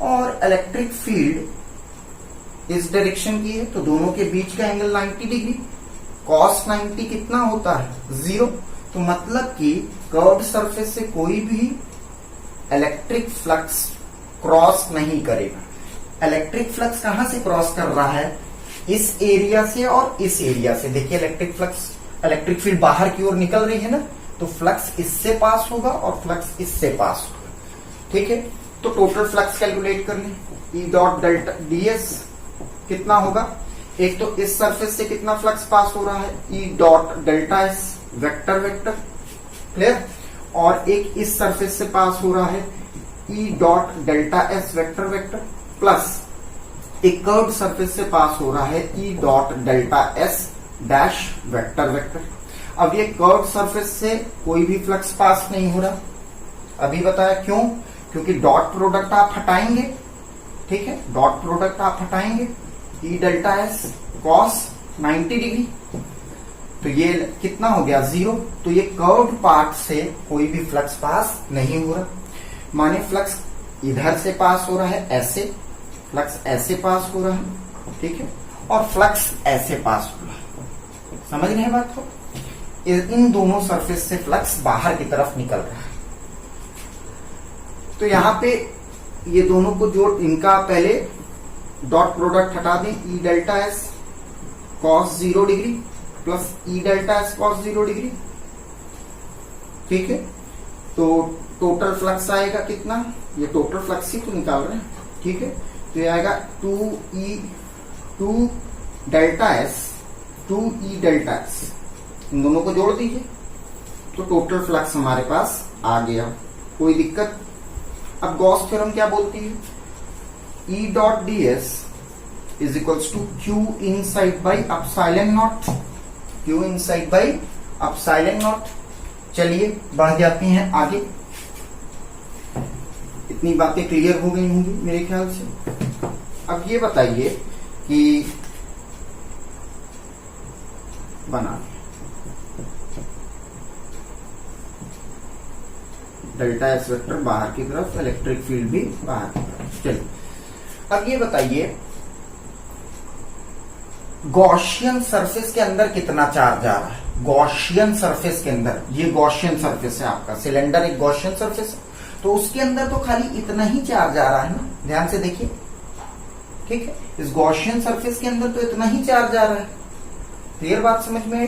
Speaker 1: और इलेक्ट्रिक फील्ड इस डायरेक्शन की है, तो दोनों के बीच का एंगल 90 डिग्री। कॉस 90 कितना होता है, 0। तो मतलब कि कर्व्ड सरफेस से कोई भी इलेक्ट्रिक फ्लक्स क्रॉस नहीं करेगा। इलेक्ट्रिक फ्लक्स कहां से क्रॉस कर रहा है, इस एरिया से और इस एरिया से। देखिए इलेक्ट्रिक फील्ड बाहर की ओर निकल रही है ना, तो फ्लक्स इससे पास होगा और फ्लक्स इससे पास होगा, ठीक है। तो टोटल फ्लक्स कैलकुलेट कर लें। ई डॉट डेल्टा डीएस कितना होगा, एक तो इस सरफेस से कितना फ्लक्स पास हो रहा है, E dot delta S vector vector, clear, और एक इस सरफेस से पास हो रहा है E dot delta S vector vector, plus एक कर्व्ड सरफेस से पास हो रहा है E dot delta S dash vector vector. अब ये कर्व्ड सरफेस से कोई भी फ्लक्स पास नहीं हो रहा, अभी बताया क्यों, क्योंकि डॉट प्रोडक्ट आप हटाएंगे, ठीक है, डॉट प्रोडक्ट आप हटाएंगे, ई डेल्टा एस कॉस 90 डिग्री, तो ये कितना हो गया 0, तो ये कर्व्ड पार्ट से कोई भी फ्लक्स पास नहीं हो रहा, माने फ्लक्स इधर से पास हो रहा है ऐसे, फ्लक्स ऐसे पास हो रहा है, ठीक है, और फ्लक्स ऐसे पास हो रहा है, समझ रहे हैं बात को, इन दोनों सरफेस से फ्लक्स बाहर की तरफ निकल रहा है। तो यहां पे ये दोनों को जोड़, इनका पहले डॉट प्रोडक्ट हटा दें, ई delta S cos 0 degree plus ई डेल्टा एस कॉस 0 डिग्री, ठीक है, तो टोटल फ्लक्स आएगा कितना, ये टोटल फ्लक्स ही तो निकाल रहे हैं, ठीक है, तो ये आएगा 2 डेल्टा एस, इन दोनों को जोड़ दीजिए तो टोटल फ्लक्स हमारे पास आ गया, कोई दिक्कत। अब गॉस थ्योरम क्या बोलती है, E dot D S is equals to Q inside by epsilon naught, Q inside by epsilon naught. चलिए बढ़ जाते हैं आगे, इतनी बातें क्लियर हो गई होंगी मेरे ख्याल से। अब ये बताइए कि बना डेल्टा एस वेक्टर बाहर की तरफ, इलेक्ट्रिक फील्ड भी बाहर की तरफ। चलिए अब ये बताइए गॉसियन सरफेस के अंदर कितना चार्ज आ रहा है, गॉसियन सरफेस के अंदर, ये गॉसियन सरफेस है आपका, सिलेंडर एक गॉसियन सरफेस है, तो उसके अंदर तो खाली इतना ही चार्ज आ रहा है ना, ध्यान से देखिए, ठीक है, इस गॉसियन सरफेस के अंदर तो इतना ही चार्ज आ रहा है, क्लियर बात समझ में आई।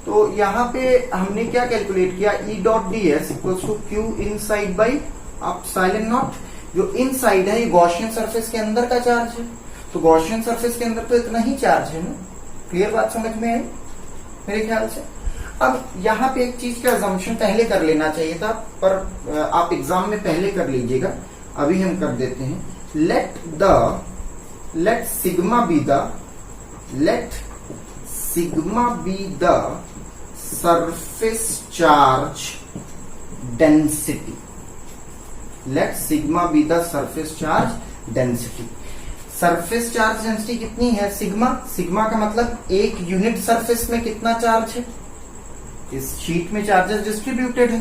Speaker 1: तो यहाँ पे हमने क्या कैलकुलेट किया, E dot D S equals to Q inside by epsilon naught, जो इन साइड है ये गॉसियन सरफेस के अंदर का चार्ज है, तो गॉसियन सरफेस के अंदर तो इतना ही चार्ज है ना, क्लियर बात समझ में आई मेरे ख्याल से। अब यहाँ पे एक चीज का अजम्पशन पहले कर लेना चाहिए था, पर आप एग्जाम में पहले कर लीजिएगा, अभी हम कर देते हैं, let sigma be the surface charge density, let sigma be the surface charge density. Surface charge density कितनी है, सिग्मा, सिग्मा का मतलब एक यूनिट सरफेस में कितना चार्ज है, इस शीट में चार्जेस डिस्ट्रीब्यूटेड है,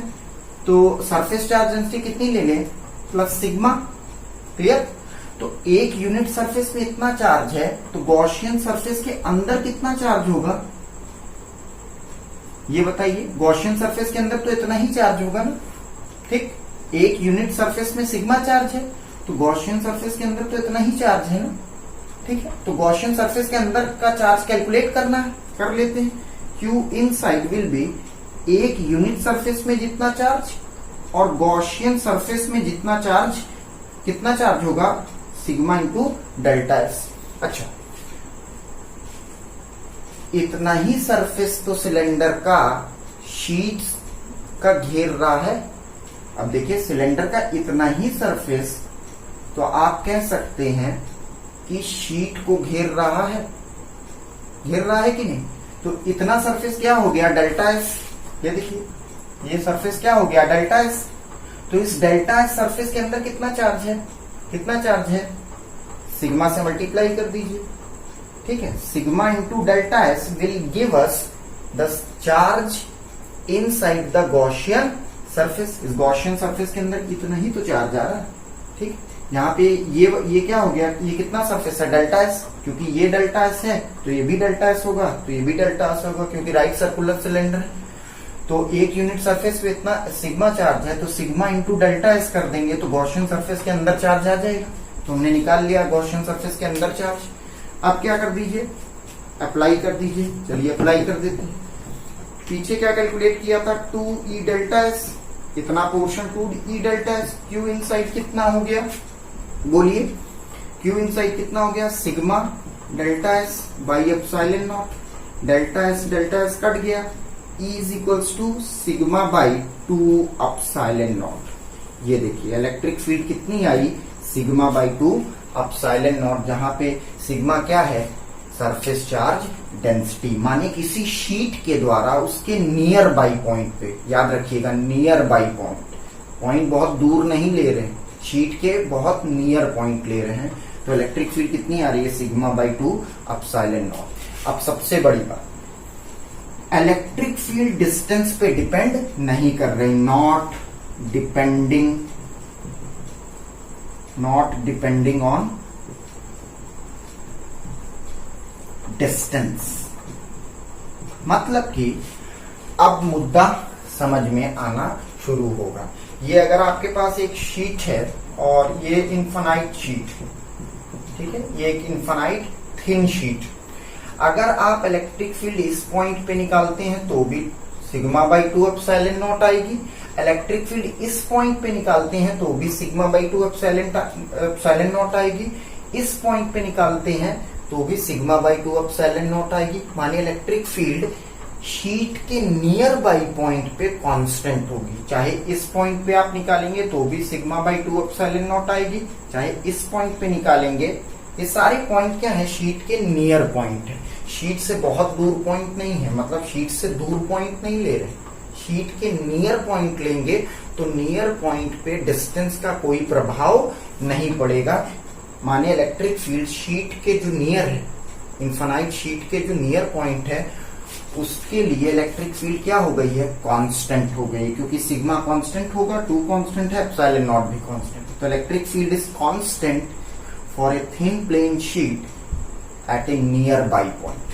Speaker 1: तो सरफेस चार्ज डेंसिटी कितनी ले लें, प्लस सिग्मा, क्लियर। तो एक यूनिट सरफेस में इतना चार्ज है, तो गॉसियन सरफेस के अंदर कितना चार्ज होगा, ये बताइए, गॉसियन सरफेस के अंदर तो इतना ही चार्ज होगा ना, ठीक, एक यूनिट सरफेस में सिग्मा चार्ज है, तो गॉसियन सरफेस के अंदर तो इतना ही चार्ज है ना, ठीक है, तो गॉसियन सरफेस के अंदर का चार्ज कैलकुलेट करना है, कर लेते हैं, Q in side will be एक यूनिट सरफेस में जितना चार्ज और गॉसियन सरफेस में जितना चार्ज, कितना चार्ज होगा, सिग्मा इंटू डेल्टा एस। अच्छा, इतना ही सरफेस तो सिलेंडर का शीट का घेर रहा है। अब देखिए सिलेंडर का इतना ही सरफेस तो आप कह सकते हैं कि शीट को घेर रहा है कि नहीं, तो इतना सरफेस क्या हो गया, डेल्टा एस। ये देखिए ये सरफेस क्या हो गया, डेल्टा एस। तो इस डेल्टा एस सरफेस के अंदर कितना चार्ज है, कितना चार्ज है, सिग्मा से मल्टीप्लाई कर दीजिए, ठीक है, sigma into delta S will give us the charge inside the Gaussian surface. इस गॉसियन सरफेस के अंदर इतना ही तो चार्ज आ रहा है, ठीक। यहाँ पे ये क्या हो गया, ये कितना सरफेस है, डेल्टा एस, क्योंकि ये डेल्टा एस है तो ये भी डेल्टा एस होगा, तो ये भी डेल्टा एस होगा, क्योंकि राइट सर्कुलर सिलेंडर है। तो एक यूनिट सरफेस पे इतना सिग्मा चार्ज है, तो सिग्मा इंटू डेल्टा एस कर देंगे तो गॉसियन सरफेस के अंदर चार्ज आ जाएगा। तो हमने निकाल लिया गॉसियन सरफेस के अंदर चार्ज। अब क्या कर दीजिए, अप्लाई कर दीजिए। चलिए अप्लाई कर देते हैं। पीछे क्या कैलकुलेट किया था, 2e डेल्टा एस इतना portion two E delta S. Q inside कितना हो गया, बोलिए, क्यू इनसाइड कितना हो गया, sigma delta S by epsilon naught. Delta S cut गया, E is equals to sigma by 2 epsilon naught. ये देखिए इलेक्ट्रिक फील्ड कितनी आई, सिग्मा बाई 2 एप्सिलॉन नॉट, जहां पे सिग्मा क्या है, सरफेस चार्ज डेंसिटी, माने किसी शीट के द्वारा उसके नियर बाई पॉइंट पे, याद रखिएगा नियर बाई पॉइंट, पॉइंट बहुत दूर नहीं ले रहे हैं, शीट के बहुत नियर पॉइंट ले रहे हैं, तो इलेक्ट्रिक फील्ड कितनी आ रही है, सिग्मा बाई 2 एप्सिलॉन नॉट। अब सबसे बड़ी बात, इलेक्ट्रिक फील्ड डिस्टेंस पे डिपेंड नहीं कर रही, नॉट डिपेंडिंग ऑन डिस्टेंस। मतलब कि अब मुद्दा समझ में आना शुरू होगा। ये अगर आपके पास एक शीट है और ये इन्फिनाइट शीट, ठीक है, ये एक इन्फिनाइट थिन शीट, अगर आप इलेक्ट्रिक फील्ड इस पॉइंट पे निकालते हैं तो भी सिग्मा बाई 2 एप्सिलॉन नॉट आएगी, इलेक्ट्रिक फील्ड इस पॉइंट पे निकालते हैं तो भी सिग्मा बाई 2 एप्सिलॉन नॉट आएगी, इस पॉइंट पे निकालते हैं तो भी सिग्मा बाई 2 एप्सिलॉन नॉट आएगी। माने इलेक्ट्रिक फील्ड शीट के नियर बाई पॉइंट पे कांस्टेंट होगी, चाहे इस पॉइंट पे आप निकालेंगे तो भी सिग्मा बाई 2 एप्सिलॉन नॉट आएगी, चाहे इस पॉइंट पे निकालेंगे, ये सारे पॉइंट क्या है, शीट के नियर पॉइंट है, शीट से बहुत दूर पॉइंट नहीं है, मतलब शीट से दूर पॉइंट नहीं ले रहे, शीट के नियर पॉइंट लेंगे तो नियर पॉइंट पे डिस्टेंस का कोई प्रभाव नहीं पड़ेगा। माने इलेक्ट्रिक फील्ड शीट के जो नियर है, इन्फिनाइट शीट के जो नियर पॉइंट है, उसके लिए इलेक्ट्रिक फील्ड क्या हो गई है, कांस्टेंट हो गई, क्योंकि सिग्मा कांस्टेंट होगा, 2 कांस्टेंट है, एप्सिलॉन नॉट भी कांस्टेंट, तो electric field is constant for a thin plane sheet at a nearby point.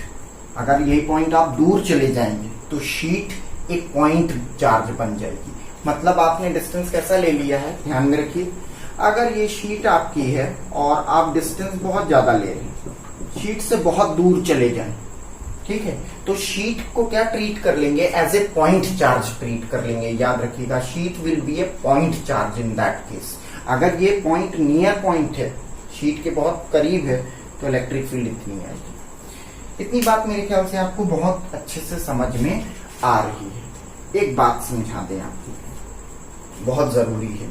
Speaker 1: अगर यही पॉइंट आप दूर चले जाएंगे तो शीट एक पॉइंट चार्ज बन जाएगी। मतलब आपने डिस्टेंस कैसा ले लिया है, ध्यान में रखिए, अगर ये शीट आपकी है और आप डिस्टेंस बहुत ज्यादा ले रहे हैं, शीट से बहुत दूर चले जाएं, ठीक है, तो शीट को क्या ट्रीट कर लेंगे, as a point charge treat कर लेंगे। याद रखिएगा, sheet will be a point charge in that case. अगर ये पॉइंट नियर पॉइंट है, शीट के बहुत करीब है, तो इलेक्ट्रिक फील्ड इतनी आएगी। इतनी बात मेरे ख्याल से आपको बहुत अच्छे से समझ में आ रही है। एक बात समझा दें आपको, बहुत जरूरी है,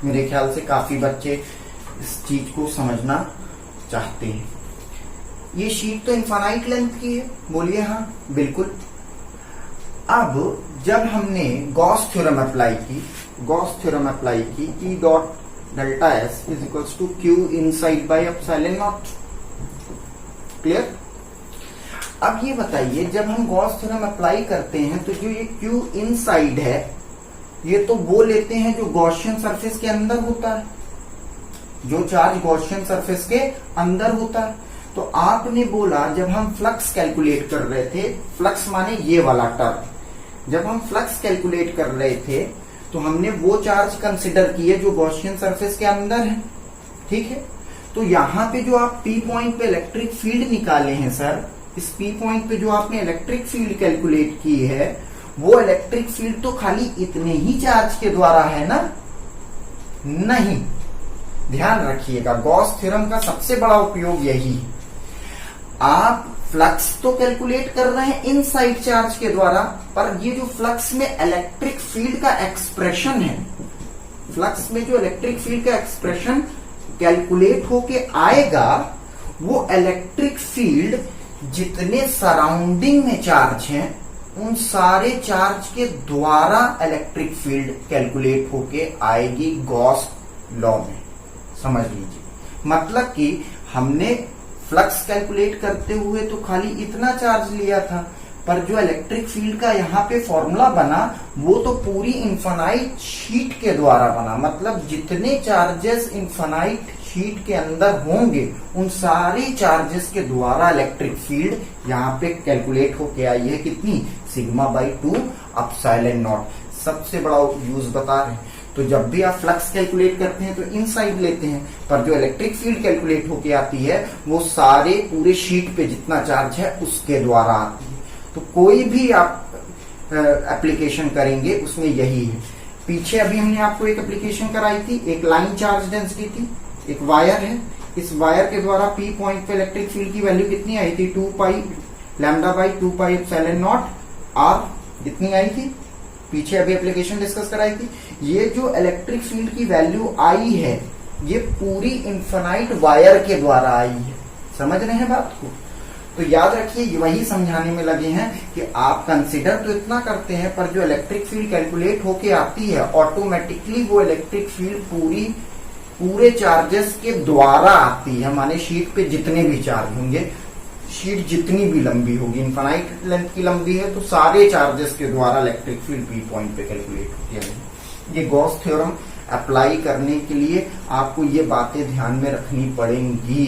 Speaker 1: मेरे ख्याल से काफी बच्चे इस चीज को समझना चाहते हैं। ये शीट तो इन्फिनाइट लेंथ की है, बोलिए हाँ, बिल्कुल। अब जब हमने गॉस थ्योरम अप्लाई की, E dot delta S is equals to Q inside by epsilon naught, clear. अब ये बताइए, जब हम गॉस थ्योरम अप्लाई करते हैं तो जो ये क्यू इनसाइड है, ये तो वो लेते हैं जो गॉसियन सरफेस के अंदर होता है, जो चार्ज गॉसियन सरफेस के अंदर होता है। तो आपने बोला जब हम फ्लक्स कैलकुलेट कर रहे थे, फ्लक्स माने ये वाला टर्म, जब हम फ्लक्स कैलकुलेट कर रहे थे तो हमने वो चार्ज कंसिडर किए जो गॉसियन सरफेस के अंदर है, ठीक है। तो यहां पे जो आप पी पॉइंट पे इलेक्ट्रिक फील्ड निकाले हैं सर, इस पी पॉइंट पे जो आपने इलेक्ट्रिक फील्ड कैलकुलेट की है, वो इलेक्ट्रिक फील्ड तो खाली इतने ही चार्ज के द्वारा है ना, नहीं। ध्यान रखिएगा, गॉस थ्योरम का सबसे बड़ा उपयोग यही है। आप फ्लक्स तो कैलकुलेट कर रहे हैं इनसाइड चार्ज के द्वारा, पर ये जो फ्लक्स में इलेक्ट्रिक फील्ड का एक्सप्रेशन है, फ्लक्स में जो इलेक्ट्रिक फील्ड का एक्सप्रेशन कैलकुलेट होके आएगा, वो इलेक्ट्रिक फील्ड जितने सराउंडिंग में चार्ज हैं, उन सारे चार्ज के द्वारा इलेक्ट्रिक फील्ड कैलकुलेट होके आएगी गॉस लॉ में, समझ लीजिए। मतलब कि हमने फ्लक्स कैलकुलेट करते हुए तो खाली इतना चार्ज लिया था, पर जो इलेक्ट्रिक फील्ड का यहाँ पे फॉर्मूला बना, वो तो पूरी इन्फिनाइट शीट के द्वारा बना। मतलब जितने चार्जेस इन्फिनाइट शीट के अंदर होंगे, उन सारे चार्जेस के द्वारा इलेक्ट्रिक फील्ड यहाँ पे कैलकुलेट होके आई है, कितनी, सिग्मा बाई 2 एप्सिलॉन नॉट। सबसे बड़ा यूज बता रहे हैं। तो जब भी आप फ्लक्स कैलकुलेट करते हैं तो इनसाइड लेते हैं, पर जो इलेक्ट्रिक फील्ड कैलकुलेट होके आती है, वो सारे पूरे शीट पे जितना चार्ज है उसके द्वारा आती है। तो कोई भी आप एप्लीकेशन करेंगे उसमें यही है। पीछे अभी हमने आपको एक एप्लीकेशन कराई थी, एक लाइन चार्ज डेंसिटी थी, एक वायर है, इस वायर के द्वारा पी पॉइंट पे इलेक्ट्रिक फील्ड की वैल्यू कितनी आई थी, 2 pi lambda by 2 pi epsilon naught R इतनी आई थी। पीछे अभी एप्लीकेशन डिस्कस कराई थी। ये जो इलेक्ट्रिक फील्ड की वैल्यू आई है ये पूरी इन्फिनाइट वायर के द्वारा आई है। समझ रहे हैं बात को? तो याद रखिए वही समझाने में लगे हैं कि आप कंसिडर तो इतना करते हैं पर जो इलेक्ट्रिक फील्ड कैलकुलेट होके आती है ऑटोमेटिकली वो इलेक्ट्रिक फील्ड पूरे चार्जेस के द्वारा आती है। माने शीट पे जितने भी चार्ज होंगे, शीट जितनी भी लंबी होगी, इनफाइनाइट लेंथ की लंबी है तो सारे चार्जेस के द्वारा इलेक्ट्रिक फील्ड पी पॉइंट पे कैलकुलेट होती है। ये गॉस थ्योरम अप्लाई करने के लिए आपको ये बातें ध्यान में रखनी पड़ेंगी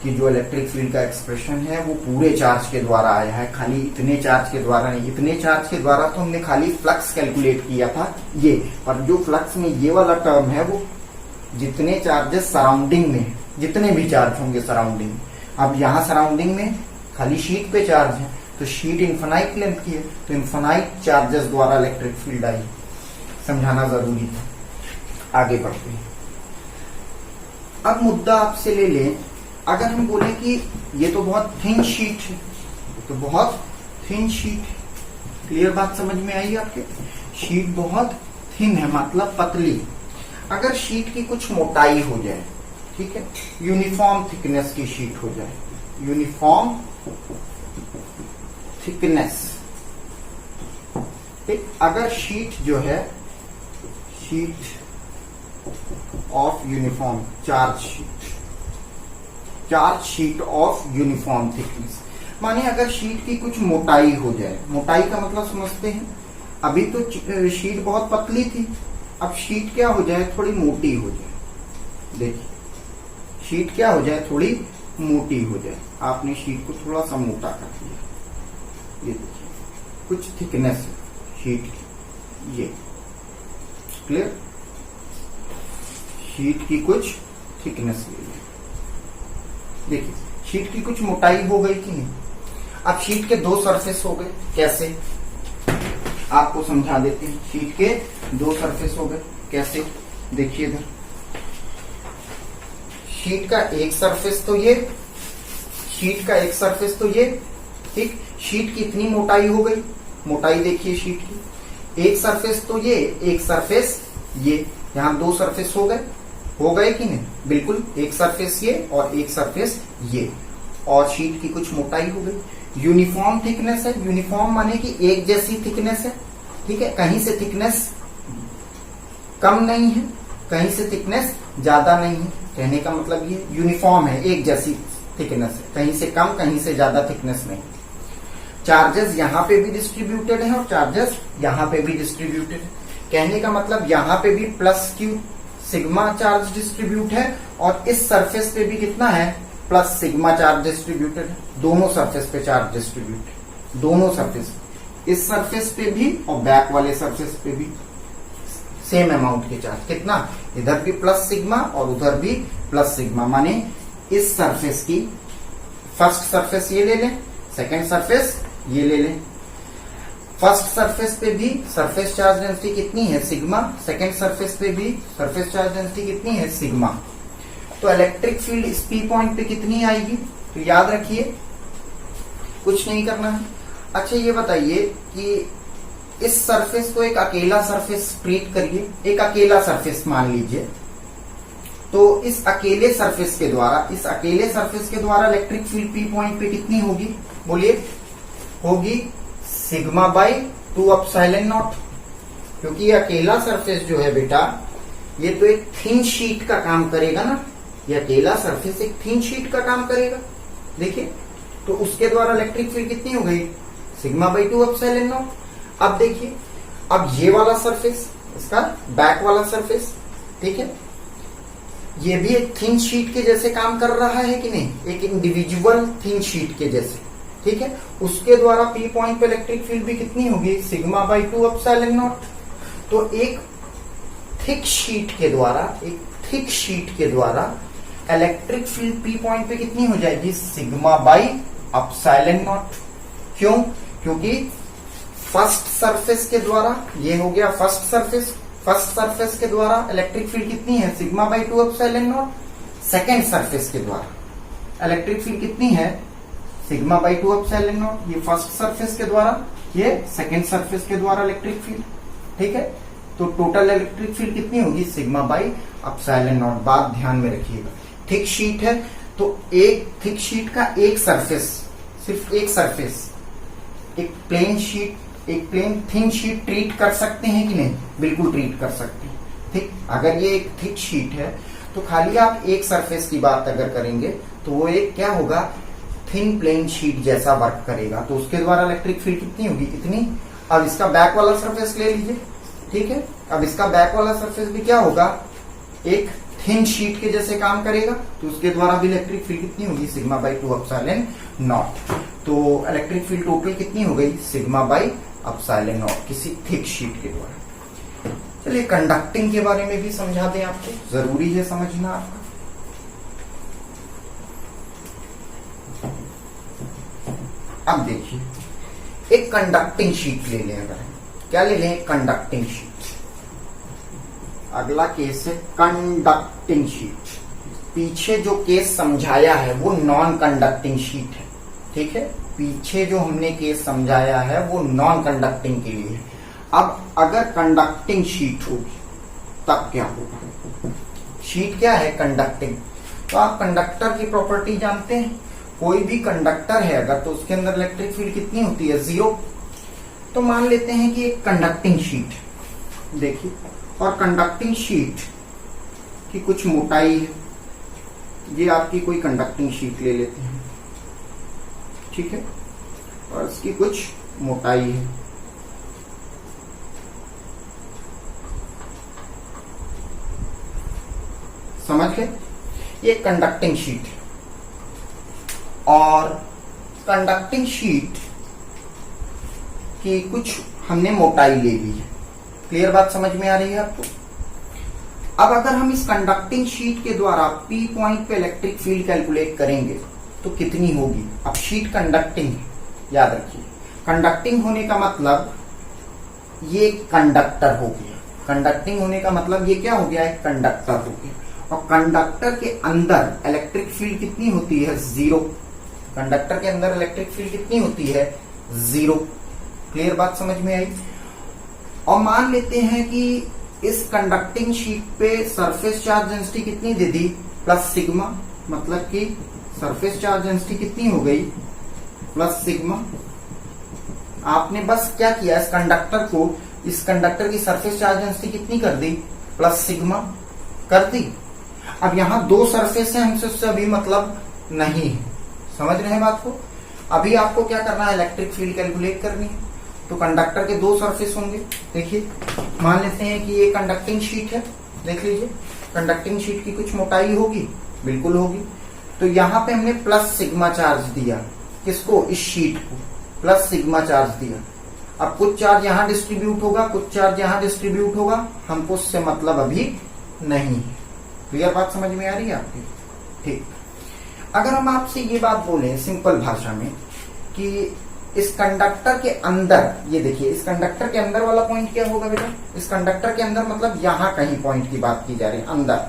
Speaker 1: कि जो इलेक्ट्रिक फील्ड का एक्सप्रेशन है वो पूरे चार्ज के द्वारा आया है, खाली इतने चार्ज के द्वारा नहीं। इतने चार्ज के द्वारा तो हमने खाली फ्लक्स कैलकुलेट किया था ये, पर जो फ्लक्स में ये वाला टर्म है वो जितने चार्जेस सराउंडिंग में, जितने भी चार्ज होंगे सराउंडिंग। अब यहाँ सराउंडिंग में खाली शीट पे चार्ज है तो शीट इन्फिनाइट लेंथ की है तो इन्फिनाइट चार्जेस द्वारा इलेक्ट्रिक फील्ड आई। समझाना जरूरी था। आगे बढ़ते हैं। अब मुद्दा आपसे ले लें, अगर हम बोले कि ये तो बहुत थिन शीट है, तो बहुत थिन शीट है, क्लियर बात समझ में आई आपके? शीट बहुत थिन है मतलब पतली। अगर शीट की कुछ मोटाई हो जाए, ठीक है, यूनिफॉर्म थिकनेस की शीट हो जाए, यूनिफॉर्म थिकनेस, ठीक, अगर शीट जो है sheet of uniform charge sheet of uniform thickness, माने अगर शीट की कुछ मोटाई हो जाए, मोटाई का मतलब समझते हैं, अभी तो शीट बहुत पतली थी, अब शीट क्या हो जाए, थोड़ी मोटी हो जाए। देखिए शीट क्या हो जाए, थोड़ी मोटी हो जाए। आपने शीट को थोड़ा सा मोटा कर दिया, ये देखिए कुछ थिकनेस है शीट की, ये क्लियर, शीट की कुछ थिकनेस ले ली। देखिए शीट की कुछ मोटाई हो गई कि नहीं। अब शीट के दो सरफेस हो गए, कैसे आपको समझा देते हैं। शीट के दो सरफेस हो गए, कैसे, देखिए इधर शीट का एक सरफेस तो ये, शीट का एक सरफेस तो ये, ठीक, शीट की इतनी मोटाई हो गई, मोटाई देखिए शीट की, एक सरफेस तो ये, एक सरफेस ये, यहां दो सरफेस हो गए कि नहीं, बिल्कुल, एक सरफेस ये और एक सरफेस ये, और शीट की कुछ मोटाई हो गई। यूनिफॉर्म थिकनेस है, यूनिफॉर्म माने कि एक जैसी थिकनेस है, ठीक है, कहीं से थिकनेस कम नहीं है, कहीं से थिकनेस ज्यादा नहीं है, कहने का मतलब ये यूनिफॉर्म है, एक जैसी थिकनेस है, कहीं से कम कहीं से ज्यादा थिकनेस नहीं। चार्जेस यहाँ पे भी डिस्ट्रीब्यूटेड है और चार्जेस यहाँ पे भी डिस्ट्रीब्यूटेड है, कहने का मतलब यहाँ पे भी plus Q sigma charge distribute है और इस सरफेस पे भी कितना है, प्लस सिग्मा चार्ज डिस्ट्रीब्यूटेड है। दोनों सरफेस पे चार्ज डिस्ट्रीब्यूट है, दोनों सरफेस, इस सरफेस पे भी और बैक वाले सरफेस पे भी सेम अमाउंट के चार्ज, कितना, इधर भी प्लस सिग्मा और उधर भी प्लस सिग्मा, माने इस सरफेस की फर्स्ट सरफेस ये ले लें, सेकेंड सरफेस ये ले लें। फर्स्ट सरफेस पे भी सरफेस चार्ज डेंसिटी कितनी है, सिग्मा, सेकेंड सरफेस पे भी सरफेस चार्ज डेंसिटी कितनी है, सिग्मा। तो इलेक्ट्रिक फील्ड इस पी पॉइंट पे कितनी आएगी, तो याद रखिए कुछ नहीं करना है। अच्छा ये बताइए कि इस सरफेस को एक अकेला सरफेस ट्रीट करिए, एक अकेला सरफेस मान लीजिए, तो इस अकेले सरफेस के द्वारा इलेक्ट्रिक फील्ड पी पॉइंट पे कितनी होगी, बोलिए, होगी सिग्मा बाई 2 एप्सिलॉन नॉट, क्योंकि ये अकेला सरफेस जो है बेटा ये तो एक थिन शीट का काम करेगा ना, ये अकेला सरफेस एक थिन शीट का काम करेगा। देखिए तो उसके द्वारा इलेक्ट्रिक फील्ड कितनी हो गई, सिग्मा बाई 2 एप्सिलॉन नॉट। अब देखिए, अब ये वाला सरफेस, इसका बैक वाला सरफेस, ठीक है, ये भी एक थिन शीट के जैसे काम कर रहा है कि नहीं, एक इंडिविजुअल थिन शीट के जैसे, ठीक है, उसके द्वारा पी पॉइंट पे इलेक्ट्रिक फील्ड भी कितनी होगी, सिग्मा बाई 2 एप्सिलॉन नॉट। तो एक थिक शीट के द्वारा इलेक्ट्रिक फील्ड पी पॉइंट पे कितनी हो जाएगी, सिग्मा बाई एप्सिलॉन नॉट। क्यों, क्योंकि फर्स्ट सरफेस के द्वारा, ये हो गया फर्स्ट फर्स्ट सरफेस के द्वारा इलेक्ट्रिक फील्ड कितनी है, sigma by 2 epsilon not. Second surface के द्वारा इलेक्ट्रिक फील्ड कितनी है, सिग्मा बाई 2 एप्सिलॉन नॉट। ये फर्स्ट सरफेस के द्वारा, ये सेकेंड सरफेस के द्वारा इलेक्ट्रिक फील्ड, ठीक है। तो टोटल इलेक्ट्रिक फील्ड कितनी होगी, सिग्मा बाई एप्सिलॉन नॉट। बात ध्यान में रखिएगा, थिक शीट है तो एक थिक शीट का एक सरफेस, सिर्फ एक सरफेस, एक प्लेन शीट, एक प्लेन थिन शीट ट्रीट कर सकते हैं कि नहीं, बिल्कुल ट्रीट कर सकते हैं, ठीक। अगर ये एक थिक शीट है तो खाली आप एक सरफेस की बात अगर करेंगे तो वो एक क्या होगा, थिन प्लेन शीट जैसा वर्क करेगा। तो उसके द्वारा इलेक्ट्रिक फील्ड कितनी होगी, इतनी। अब इसका बैक वाला सरफेस ले लीजिए, ठीक है। अब इसका बैक वाला सरफेस भी क्या होगा, एक थिन शीट के जैसे काम करेगा, तो उसके द्वारा भी इलेक्ट्रिक फील्ड कितनी होगी, सिग्मा बाई 2 एप्सिलॉन नॉट। तो इलेक्ट्रिक फील्ड टोटल कितनी हो गई, सिग्मा बाई एप्सिलॉन नॉट, किसी थिक शीट के द्वारा। चलिए कंडक्टिंग के बारे में भी समझा दें आपको, जरूरी है समझना आपका। अब देखिए, एक कंडक्टिंग शीट ले लें, अगर क्या ले लें, कंडक्टिंग शीट। अगला केस है कंडक्टिंग शीट। पीछे जो केस समझाया है वो नॉन कंडक्टिंग शीट है, ठीक है। पीछे जो हमने केस समझाया है वो नॉन कंडक्टिंग के लिए है। अब अगर कंडक्टिंग शीट होगी तब क्या होगा, शीट क्या है, कंडक्टिंग। तो आप कंडक्टर की प्रॉपर्टी जानते हैं, कोई भी कंडक्टर है अगर तो उसके अंदर इलेक्ट्रिक फील्ड कितनी होती है, 0। तो मान लेते हैं कि एक कंडक्टिंग शीट देखिए, और कंडक्टिंग शीट की कुछ मोटाई है, ये आपकी कोई कंडक्टिंग शीट ले लेते हैं, ठीक है, और इसकी कुछ मोटाई है। समझ गए, ये कंडक्टिंग शीट है। और कंडक्टिंग शीट की कुछ हमने मोटाई ले ली है। क्लियर बात समझ में आ रही है आपको। अब अगर हम इस कंडक्टिंग शीट के द्वारा पी पॉइंट पे इलेक्ट्रिक फील्ड कैलकुलेट करेंगे तो कितनी होगी। अब शीट कंडक्टिंग है, याद रखिए, कंडक्टिंग होने का मतलब ये कंडक्टर हो गया। कंडक्टिंग होने का मतलब ये क्या हो गया, एक कंडक्टर हो गया। और कंडक्टर के अंदर इलेक्ट्रिक फील्ड कितनी होती है, 0। कंडक्टर के अंदर इलेक्ट्रिक फील्ड कितनी होती है, 0। क्लियर बात समझ में आई। और मान लेते हैं कि इस कंडक्टिंग शीट पे सरफेस चार्ज डेंसिटी कितनी दे दी, प्लस सिग्मा, मतलब कि सरफेस चार्ज डेंसिटी कितनी हो गई, प्लस सिग्मा। आपने बस क्या किया, इस कंडक्टर की सरफेस चार्ज डेंसिटी कितनी कर दी, प्लस सिग्मा कर दी। अब यहां दो सरफेस है, हमसे उससे अभी मतलब नहीं है, समझ रहे हैं बात को। अभी आपको क्या करना है, इलेक्ट्रिक फील्ड कैलकुलेट करनी है। तो कंडक्टर के दो सरफेस होंगे, देखिए मान लेते हैं कि ये कंडक्टिंग शीट है, देख लीजिए कंडक्टिंग शीट की कुछ मोटाई होगी, बिल्कुल होगी। तो यहां पे हमने प्लस सिग्मा चार्ज दिया, किसको, इस शीट को प्लस सिग्मा चार्ज दिया। अब कुछ चार्ज यहां डिस्ट्रीब्यूट होगा, कुछ चार्ज यहां डिस्ट्रीब्यूट होगा, हमको उससे मतलब अभी नहीं है। क्लियर बात समझ में आ रही है आपकी, ठीक। अगर हम आपसे ये बात बोलें सिंपल भाषा में कि इस कंडक्टर के अंदर, ये देखिए इस कंडक्टर के अंदर वाला पॉइंट क्या होगा बेटा, इस कंडक्टर के अंदर मतलब यहां कहीं पॉइंट की बात की जा रही है, अंदर,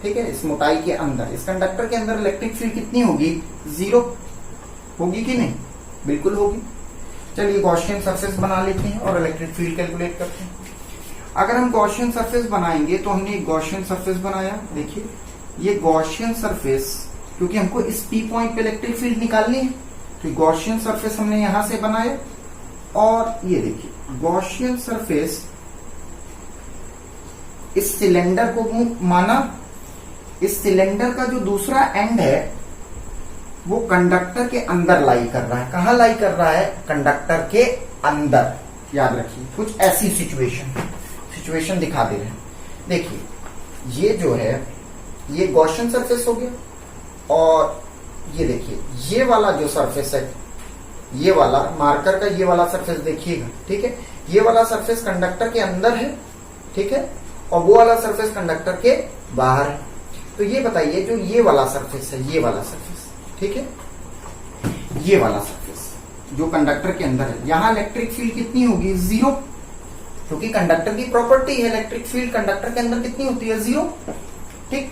Speaker 1: ठीक है, इस मोटाई के अंदर, इस कंडक्टर के अंदर इलेक्ट्रिक फील्ड कितनी होगी, 0 होगी कि नहीं, बिल्कुल होगी। चलिए गॉसियन सरफेस बना लेते हैं और इलेक्ट्रिक फील्ड कैलकुलेट करते हैं। अगर हम गॉसियन सरफेस बनाएंगे तो हमने एक गॉसियन सरफेस बनाया, देखिए ये गॉसियन सरफेस, क्योंकि हमको इस पी पॉइंट पे इलेक्ट्रिक फील्ड निकालनी है, तो गॉसियन सरफेस हमने यहां से बनाया। और ये देखिए गॉसियन सरफेस, इस सिलेंडर को माना, इस सिलेंडर का जो दूसरा एंड है वो कंडक्टर के अंदर लाई कर रहा है। कहां लाई कर रहा है, कंडक्टर के अंदर। याद रखिए कुछ ऐसी सिचुएशन दिखा दे रहे हैं। देखिए ये जो है ये गॉसियन सरफेस हो गया, और ये देखिए ये वाला जो सरफेस है, ये वाला मार्कर का ये वाला सरफेस देखिएगा, ठीक है, ये वाला सरफेस कंडक्टर के अंदर है, ठीक है, और वो वाला सरफेस कंडक्टर के बाहर है। तो ये बताइए जो ये वाला सरफेस है, ये वाला सरफेस, ठीक है, ये वाला सरफेस जो कंडक्टर के अंदर है, यहां इलेक्ट्रिक फील्ड कितनी होगी, 0। क्योंकि कंडक्टर की प्रॉपर्टी है इलेक्ट्रिक फील्ड कंडक्टर के अंदर कितनी होती है, 0। ठीक,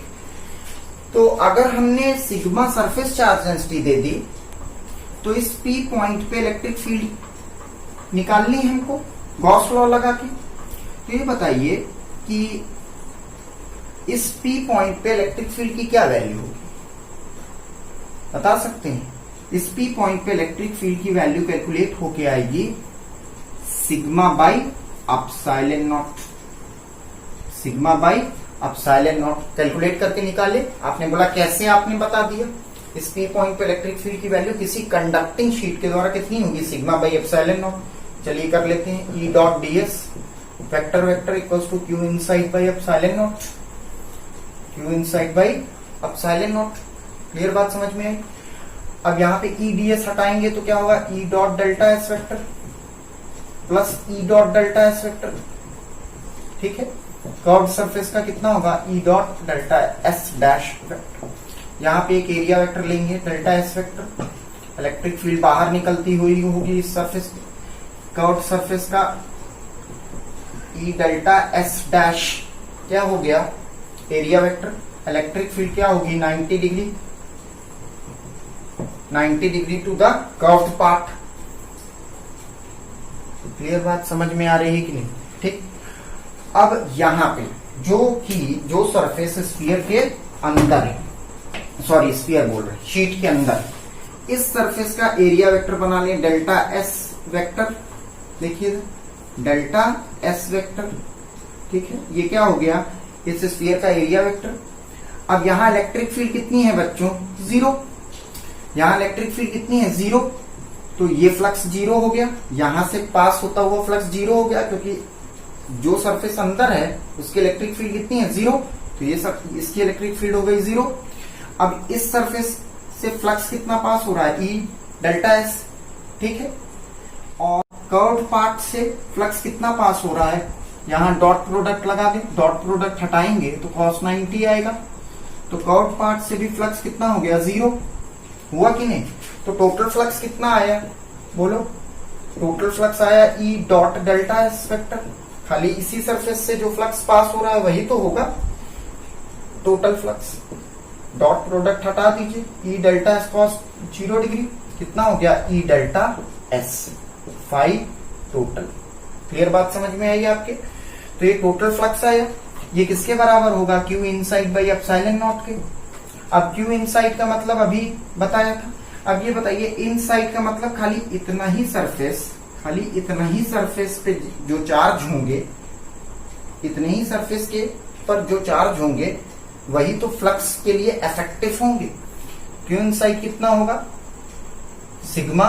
Speaker 1: तो अगर हमने सिग्मा सरफेस चार्ज डेंसिटी दे दी तो इस P पॉइंट पे इलेक्ट्रिक फील्ड निकालनी है हमको गॉस लॉ लगा के। तो ये बताइए कि इस P पॉइंट पे इलेक्ट्रिक फील्ड की क्या वैल्यू होगी, बता सकते हैं? इस P पॉइंट पे इलेक्ट्रिक फील्ड की वैल्यू कैलकुलेट होके आएगी sigma by epsilon not. Sigma by epsilon not calculate करके निकाले। आपने बोला कैसे, आपने बता दिया। इस P पॉइंट पे इलेक्ट्रिक फील्ड की वैल्यू किसी कंडक्टिंग शीट के द्वारा कितनी होगी, सिग्मा बाई एप्सिलॉन नॉट। चलिए कर लेते हैं। E dot ds vector vector equals to Q inside by epsilon naught, Q inside by epsilon naught. Clear बात समझ में आई? अब यहाँ पे E ds हटाएंगे तो क्या होगा, E dot delta S vector plus E dot delta S vector. ठीक है, कर्व सरफेस का कितना होगा, E dot delta S dash vector. यहाँ पे एक एरिया वेक्टर लेंगे delta S vector. Electric field बाहर निकलती हुई होगी इस सरफेस, कर्व सरफेस का E डेल्टा S डैश क्या हो गया, एरिया वेक्टर। इलेक्ट्रिक फील्ड क्या होगी, 90 degree, 90 degree to the curved part. Clear बात समझ में आ रही है कि नहीं? ठीक, अब यहाँ पे जो सरफेस स्फीयर के अंदर है, सॉरी स्फीयर बोल रहे, शीट के अंदर, इस सरफेस का एरिया वेक्टर बना लें डेल्टा S वेक्टर। देखिए डेल्टा S वेक्टर। ठीक है, ये क्या हो गया, इस स्फीयर का एरिया वेक्टर। अब यहाँ इलेक्ट्रिक फील्ड कितनी है बच्चों, 0। यहाँ इलेक्ट्रिक फील्ड कितनी है, 0। तो ये फ्लक्स 0 हो गया, यहां से पास होता हुआ फ्लक्स 0 हो गया, क्योंकि जो सरफेस अंदर है उसकी इलेक्ट्रिक फील्ड कितनी है, 0। तो ये सब इसकी इलेक्ट्रिक फील्ड हो गई 0। अब इस सरफेस से फ्लक्स कितना पास हो रहा है, E डेल्टा S। ठीक है, और कर्व्ड पार्ट से फ्लक्स कितना पास हो रहा है, यहां डॉट प्रोडक्ट लगा दे, डॉट प्रोडक्ट हटाएंगे तो cos 90 आएगा। तो कर्व्ड पार्ट से भी फ्लक्स कितना हो गया, 0। हुआ कि नहीं? तो टोटल फ्लक्स कितना आया, बोलो? टोटल फ्लक्स आया E dot delta S vector. खाली इसी सरफेस से जो फ्लक्स पास हो रहा है वही तो होगा टोटल फ्लक्स। डॉट प्रोडक्ट हटा दीजिए, E delta S cos 0 degree कितना हो गया, E delta S 5 total. Clear बात समझ में आई आपके? तो ये टोटल फ्लक्स आया, ये किसके बराबर होगा, Q inside by epsilon not के। अब Q इनसाइड का मतलब अभी बताया था। अब ये बताइए इनसाइड का मतलब खाली इतना ही सरफेस, खाली इतना ही सरफेस पे जो चार्ज होंगे, इतने ही सरफेस के पर जो चार्ज होंगे वही तो फ्लक्स के लिए इफेक्टिव होंगे। Q इनसाइड कितना होगा, सिग्मा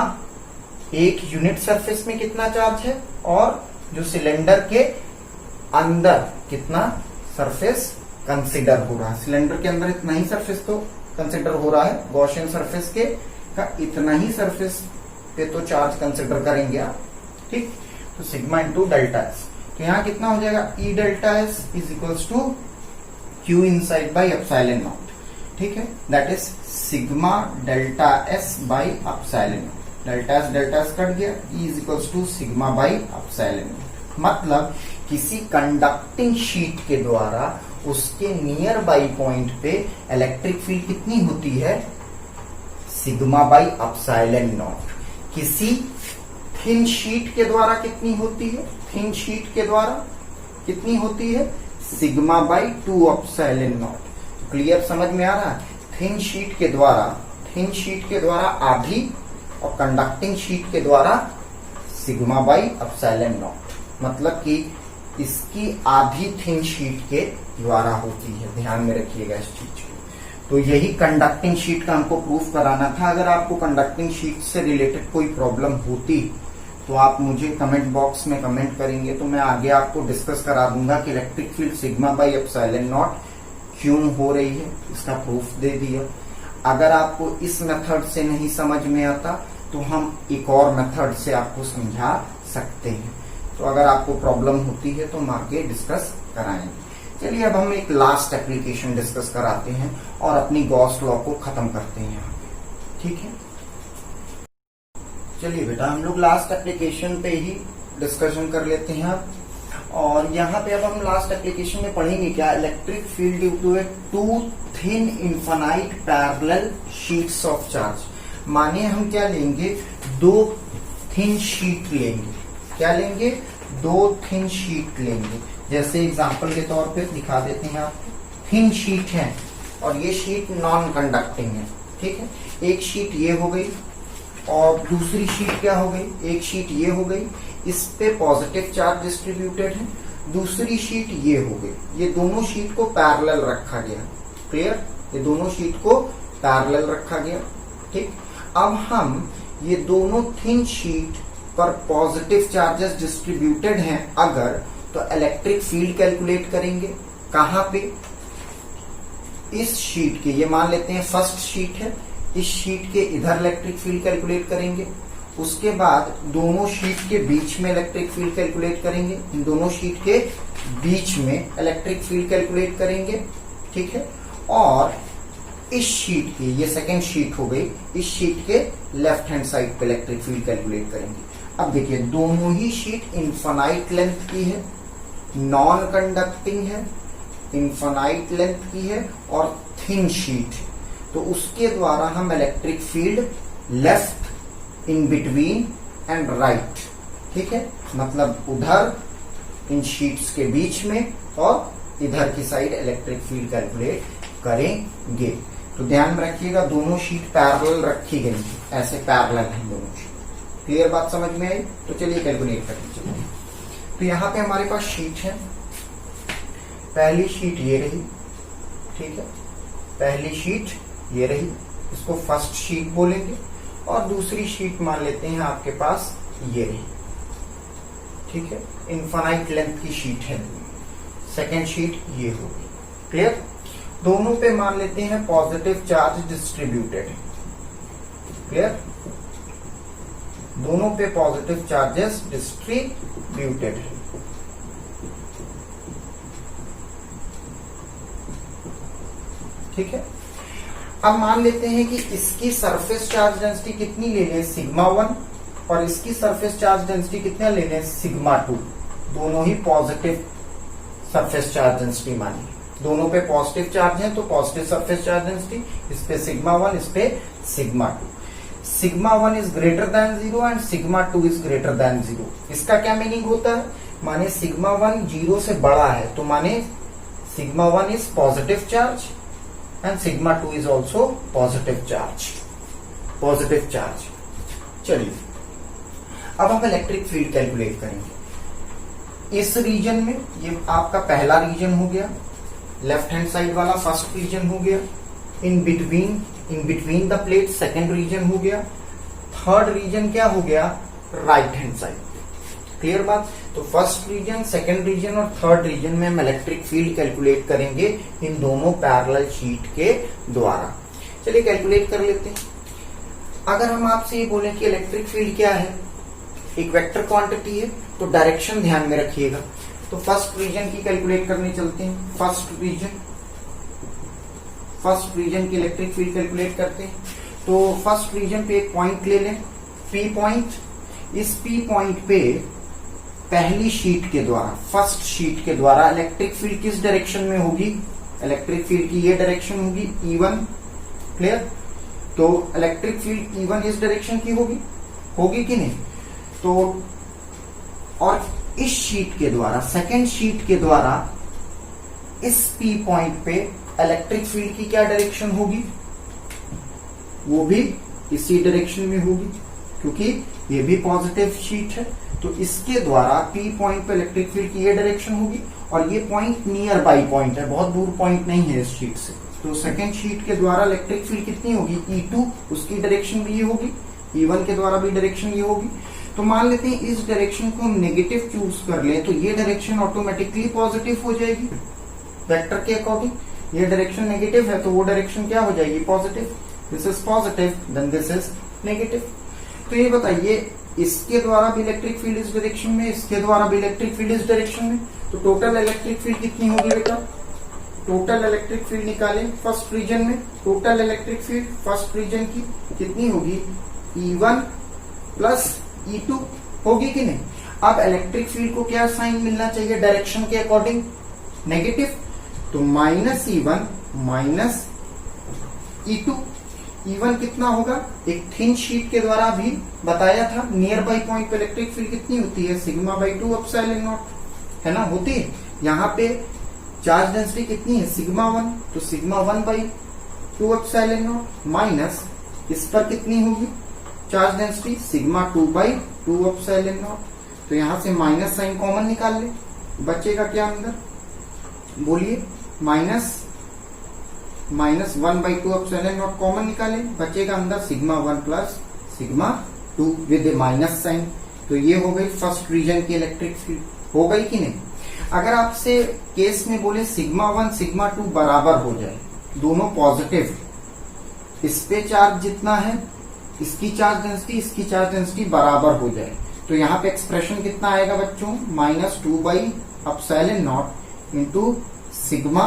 Speaker 1: एक यूनिट सरफेस में कितना चार्ज है और जो सिलेंडर के अंदर कितना सरफेस कंसिडर हो रहा है। सिलेंडर के अंदर इतना ही सरफेस तो कंसिडर हो रहा है, गॉसियन सरफेस के का इतना ही सरफेस पे तो चार्ज कंसिडर करेंगे आप। ठीक, तो सिग्मा इंटू डेल्टा एस। तो यहाँ कितना हो जाएगा, E delta S is equals to Q inside by epsilon naught. ठीक है, that is sigma delta S by epsilon naught. Delta S cut गया, E is equals to sigma by epsilon naught. मतलब किसी कंडक्टिंग शीट के द्वारा उसके nearby point पे electric field कितनी होती है, सिग्मा बाई एप्सिलॉन नॉट। किसी थिन शीट के द्वारा कितनी होती है, थिन शीट के द्वारा कितनी होती है, sigma by 2 epsilon naught. Clear समझ में आ रहा है? थिन शीट के द्वारा आधी और कंडक्टिंग शीट के द्वारा सिग्मा बाई एप्सिलॉन नॉट। मतलब कि इसकी आधी थिन शीट के द्वारा होती है। ध्यान में रखिएगा इस चीज को। तो यही कंडक्टिंग शीट का हमको प्रूफ कराना था। अगर आपको कंडक्टिंग शीट से रिलेटेड कोई प्रॉब्लम होती तो आप मुझे कमेंट बॉक्स में कमेंट करेंगे, तो मैं आगे आपको डिस्कस करा दूंगा कि electric field sigma by epsilon not क्यों हो रही है, इसका प्रूफ दे दिया। अगर आपको इस मेथड से नहीं समझ में आता तो हम एक और मेथड से आपको समझा सकते हैं। तो अगर आपको प्रॉब्लम होती है तो हम आगे डिस्कस कराएंगे। चलिए अब हम एक लास्ट एप्लीकेशन डिस्कस कराते हैं और अपनी गॉस लॉ को खत्म करते हैं यहाँ पे। ठीक है, चलिए बेटा हम लोग लास्ट एप्लीकेशन पे ही डिस्कशन कर लेते हैं। और यहाँ पे अब हम लास्ट एप्लीकेशन में पढ़ेंगे क्या, electric field due to a two thin infinite parallel sheets of charge. माने हम क्या लेंगे, दो थिन शीट लेंगे। क्या लेंगे, दो थिन शीट लेंगे। जैसे एग्जांपल के तौर पे दिखा देते हैं आपको, थिन शीट है और ये शीट नॉन कंडक्टिंग है, ठीक है। एक शीट ये हो गई और दूसरी शीट क्या हो गई, एक शीट ये हो गई, इस पे पॉजिटिव चार्ज डिस्ट्रीब्यूटेड है, दूसरी शीट ये हो गई। ये दोनों शीट को पैरेलल रखा गया, क्लियर, ये दोनों शीट को पैरेलल रखा गया, ठीक। अब हम ये दोनों थिन शीट पर पॉजिटिव चार्जेस डिस्ट्रीब्यूटेड हैं अगर, तो इलेक्ट्रिक फील्ड कैलकुलेट करेंगे। कहां पे, इस शीट के, ये मान लेते हैं फर्स्ट शीट है, इस शीट के इधर इलेक्ट्रिक फील्ड कैलकुलेट करेंगे। उसके बाद दोनों शीट के बीच में इलेक्ट्रिक फील्ड कैलकुलेट करेंगे, इन दोनों शीट के बीच में इलेक्ट्रिक फील्ड कैलकुलेट करेंगे, ठीक है। और इस शीट की, ये सेकेंड शीट हो गई, इस शीट के लेफ्ट हैंड साइड पे इलेक्ट्रिक फील्ड कैलकुलेट करेंगे। अब देखिए दोनों ही शीट इनफाइनाइट लेंथ की है, नॉन कंडक्टिंग है, इनफाइनाइट लेंथ की है और थिन शीट, तो उसके द्वारा हम electric field left, in between and right, ठीक है, मतलब उधर इन शीट्स के बीच में और इधर की साइड इलेक्ट्रिक फील्ड कैलकुलेट करेंगे। तो ध्यान में रखिएगा दोनों शीट पैरेलल रखी गई, ऐसे पैरेलल हैं दोनों शीट। क्लियर बात समझ में आई? तो चलिए कैलकुलेट करते चलिए। तो यहाँ पे हमारे पास शीट है, पहली शीट ये रही, ठीक है, पहली शीट ये रही, इसको फर्स्ट शीट बोलेंगे। और दूसरी शीट मान लेते हैं आपके पास ये रही, ठीक है, इनफाइनाइट लेंथ की शीट है। सेकेंड शीट ये होगी, क्लियर। दोनों पे मान लेते हैं पॉजिटिव चार्ज डिस्ट्रीब्यूटेड है, क्लियर, दोनों पे पॉजिटिव चार्जेस डिस्ट्रीब्यूटेड है। ठीक है, अब मान लेते हैं कि इसकी सरफेस चार्ज डेंसिटी कितनी ले लें, सिग्मा 1, और इसकी सरफेस चार्ज डेंसिटी कितना ले लें, सिग्मा 2। दोनों ही पॉजिटिव सरफेस चार्ज डेंसिटी मानिए, दोनों पे पॉजिटिव चार्ज है तो पॉजिटिव सरफेस चार्ज डेंसिटी, इस पे सिग्मा 1, इस पे sigma 2। Sigma 1 is greater than 0 and sigma 2 is greater than 0। इसका क्या मीनिंग होता है, माने सिग्मा 1 0 से बड़ा है तो माने sigma 1 is positive charge and sigma 2 is also positive charge, positive charge. चलिए अब हम इलेक्ट्रिक फील्ड कैलकुलेट करेंगे। इस रीजन में, ये आपका पहला रीजन हो गया, लेफ्ट हैंड साइड वाला फर्स्ट रीजन हो गया, in between the plate second region हो गया, थर्ड रीजन क्या हो गया, राइट हैंड साइड। क्लियर बात। तो फर्स्ट रीजन, सेकेंड रीजन और थर्ड रीजन में हम इलेक्ट्रिक फील्ड कैलकुलेट करेंगे इन दोनों पैरेलल शीट के द्वारा। चलिए कैलकुलेट कर लेते हैं। अगर हम आपसे ये बोले कि इलेक्ट्रिक फील्ड क्या है, एक वेक्टर क्वांटिटी है, तो डायरेक्शन ध्यान में रखिएगा। तो फर्स्ट रीजन की कैलकुलेट करने चलते हैं। फर्स्ट रीजन की इलेक्ट्रिक फील्ड कैलकुलेट करते हैं। तो फर्स्ट रीजन पे एक पॉइंट ले लें, पी पॉइंट। इस पी पॉइंट पे पहली शीट के द्वारा, फर्स्ट शीट के द्वारा इलेक्ट्रिक फील्ड किस डायरेक्शन में होगी, इलेक्ट्रिक फील्ड की ये डायरेक्शन होगी E1। क्लियर। तो इलेक्ट्रिक फील्ड E1 इस डायरेक्शन की होगी कि नहीं। तो और इस शीट के द्वारा, सेकेंड शीट के द्वारा इस पी पॉइंट पे इलेक्ट्रिक फील्ड की क्या डायरेक्शन होगी, वो भी इसी डायरेक्शन में होगी, क्योंकि ये भी पॉजिटिव शीट है। तो इसके द्वारा पी पॉइंट पे इलेक्ट्रिक फील्ड की ये डायरेक्शन होगी, और ये पॉइंट नियर बाई पॉइंट है, बहुत दूर पॉइंट नहीं है इस शीट से। तो सेकेंड शीट के द्वारा इलेक्ट्रिक फील्ड कितनी होगी, E2, उसकी डायरेक्शन भी ये होगी, E1 के द्वारा भी डायरेक्शन ये होगी। तो मान लेते हैं इस डायरेक्शन को हम नेगेटिव चूज कर ले, तो ये डायरेक्शन ऑटोमेटिकली पॉजिटिव हो जाएगी वेक्टर के अकॉर्डिंग। ये डायरेक्शन नेगेटिव है तो वो डायरेक्शन क्या हो जाएगी, positive. This is positive, then this is negative. तो ये बताइए, इसके द्वारा भी इलेक्ट्रिक फील्ड इस डायरेक्शन में, इसके द्वारा भी इलेक्ट्रिक फील्ड इस डायरेक्शन में, तो टोटल इलेक्ट्रिक फील्ड कितनी होगी बेटा, टोटल इलेक्ट्रिक फील्ड निकालें फर्स्ट रीजन में। Total electric field first region की कितनी होगी, E1 प्लस E2 होगी कि नहीं। अब इलेक्ट्रिक फील्ड को क्या साइन मिलना चाहिए डायरेक्शन के अकॉर्डिंग, नेगेटिव। तो -E1 माइनस E2। E1 कितना होगा, एक थिन शीट के द्वारा भी बताया था, नियर बाई पॉइंट पे इलेक्ट्रिक फील्ड कितनी होती है, सिग्मा बाई 2 एप्सिलॉन नॉट, है ना, होती है। यहाँ पे चार्ज डेंसिटी कितनी है, सिग्मा 1, तो sigma 1 by 2 epsilon not minus इस पर कितनी होगी charge density, sigma 2 by 2 epsilon not. तो यहां से माइनस साइन कॉमन निकाल ले, बचेगा क्या अंदर, बोलिए, minus 1 by 2 epsilon naught common निकाले, बचेगा अंदर sigma 1 plus sigma 2 with a minus sign. तो ये हो गई फर्स्ट रीजन की इलेक्ट्रिक फील्ड, हो गई कि नहीं। अगर आपसे केस में बोले सिग्मा 1 सिग्मा 2 बराबर हो जाए, दोनों पॉजिटिव, इस पे चार्ज जितना है, इसकी चार्ज डेंसिटी इसकी चार्ज डेंसिटी बराबर हो जाए, तो यहाँ पे एक्सप्रेशन कितना आएगा बच्चों, -2 by epsilon not into sigma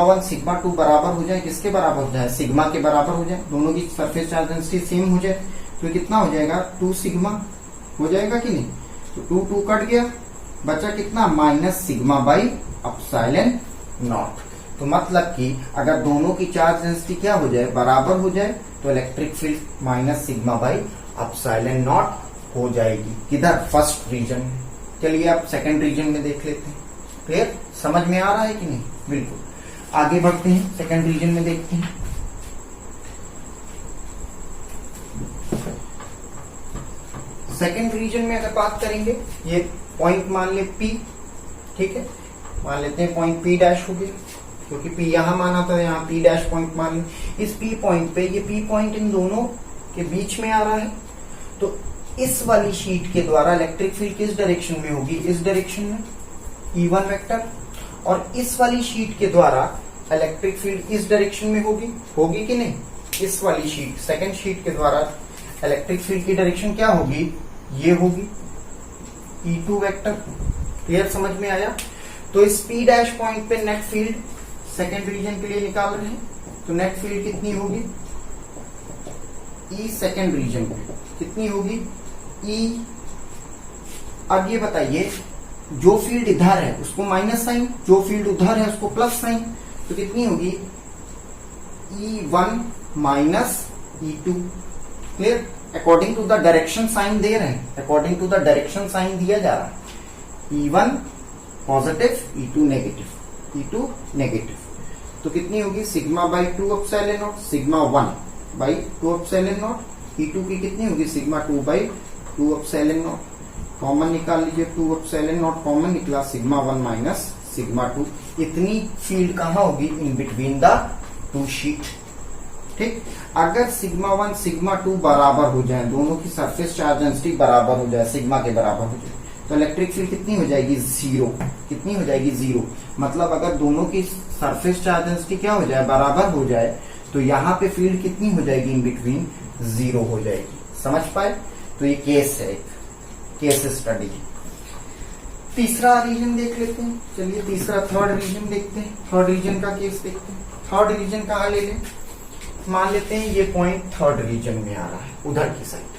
Speaker 1: 1 sigma 2 बराबर हो जाए, किसके बराबर हो जाए, सिग्मा के बराबर हो जाए, दोनों की सरफेस चार्ज डेंसिटी सेम हो जाए, तो कितना हो जाएगा 2 सिग्मा हो जाएगा कि नहीं। तो 2 कट गया, बचा कितना, minus sigma by epsilon not. तो मतलब कि अगर दोनों की चार्ज डेंसिटी क्या हो जाए, बराबर हो जाए, तो electric field minus sigma by epsilon not हो जाएगी, किधर, फर्स्ट रीजन में। चलिए अब सेकंड रीजन में देख लेते हैं, क्लियर, समझ में आ रहा है कि नहीं, बिल्कुल। आगे बढ़ते हैं, सेकंड रीजन में देखते हैं। सेकंड रीजन में अगर बात करेंगे, ये पॉइंट मान ले P, ठीक है, मान लेते हैं पॉइंट P डैश हो गया, क्योंकि P यहां माना था, यहाँ P डैश पॉइंट मान ले। इस P पॉइंट पे, ये P पॉइंट इन दोनों के बीच में आ रहा है, तो इस वाली शीट के द्वारा इलेक्ट्रिक फील्ड किस डायरेक्शन में होगी, इस डायरेक्शन में, E1 वेक्टर। और इस वाली शीट के द्वारा इलेक्ट्रिक फील्ड इस डायरेक्शन में होगी कि नहीं, इस वाली शीट, सेकंड शीट के द्वारा इलेक्ट्रिक फील्ड की डायरेक्शन क्या होगी, ये होगी E2 वेक्टर। क्लियर, समझ में आया। तो इस P डैश पॉइंट पे नेट फील्ड सेकंड रीजन के लिए निकाल रहे हैं, तो नेट फील्ड कितनी होगी, E सेकंड रीजन पे कितनी होगी, E। अब ये बताइए, जो फील्ड इधर है उसको माइनस साइन, जो फील्ड उधर है उसको प्लस साइन, तो कितनी होगी, E1 minus E2। Clear, according to the direction sign दे रहे हैं, according to the direction sign दिया जा रहा है, E1 पॉजिटिव, E2 नेगेटिव। तो कितनी होगी, sigma by 2 epsilon not, sigma 1 by 2 epsilon not, E2 की कितनी होगी, sigma 2 by 2 epsilon naught. Common निकाल लीजिए, 2 एप्सिलॉन नॉट कॉमन निकला, सिग्मा 1 माइनस सिग्मा 2। इतनी फील्ड कहां होगी, इन बिटवीन द टू शीट, ठीक। अगर सिग्मा 1 सिग्मा 2 बराबर हो जाए, दोनों की सरफेस चार्ज डेंसिटी बराबर हो जाए, सिग्मा के बराबर हो जाए, तो इलेक्ट्रिक फील्ड कितनी हो जाएगी, 0। कितनी हो जाएगी, 0। मतलब अगर दोनों की सरफेस चार्ज डेंसिटी क्या हो जाए, बराबर हो जाए, तो यहाँ पे फील्ड कितनी हो जाएगी, इन बिटवीन 0 हो जाएगी। समझ पाए। तो ये केस है, एक केस स्टडी। तीसरा रीजन देख लेते हैं। चलिए तीसरा थर्ड रीजन देखते हैं, थर्ड रीजन का केस देखते हैं। थर्ड रीजन कहाँ ले लें, मान लेते हैं ये पॉइंट थर्ड रीजन में आ रहा है, उधर की side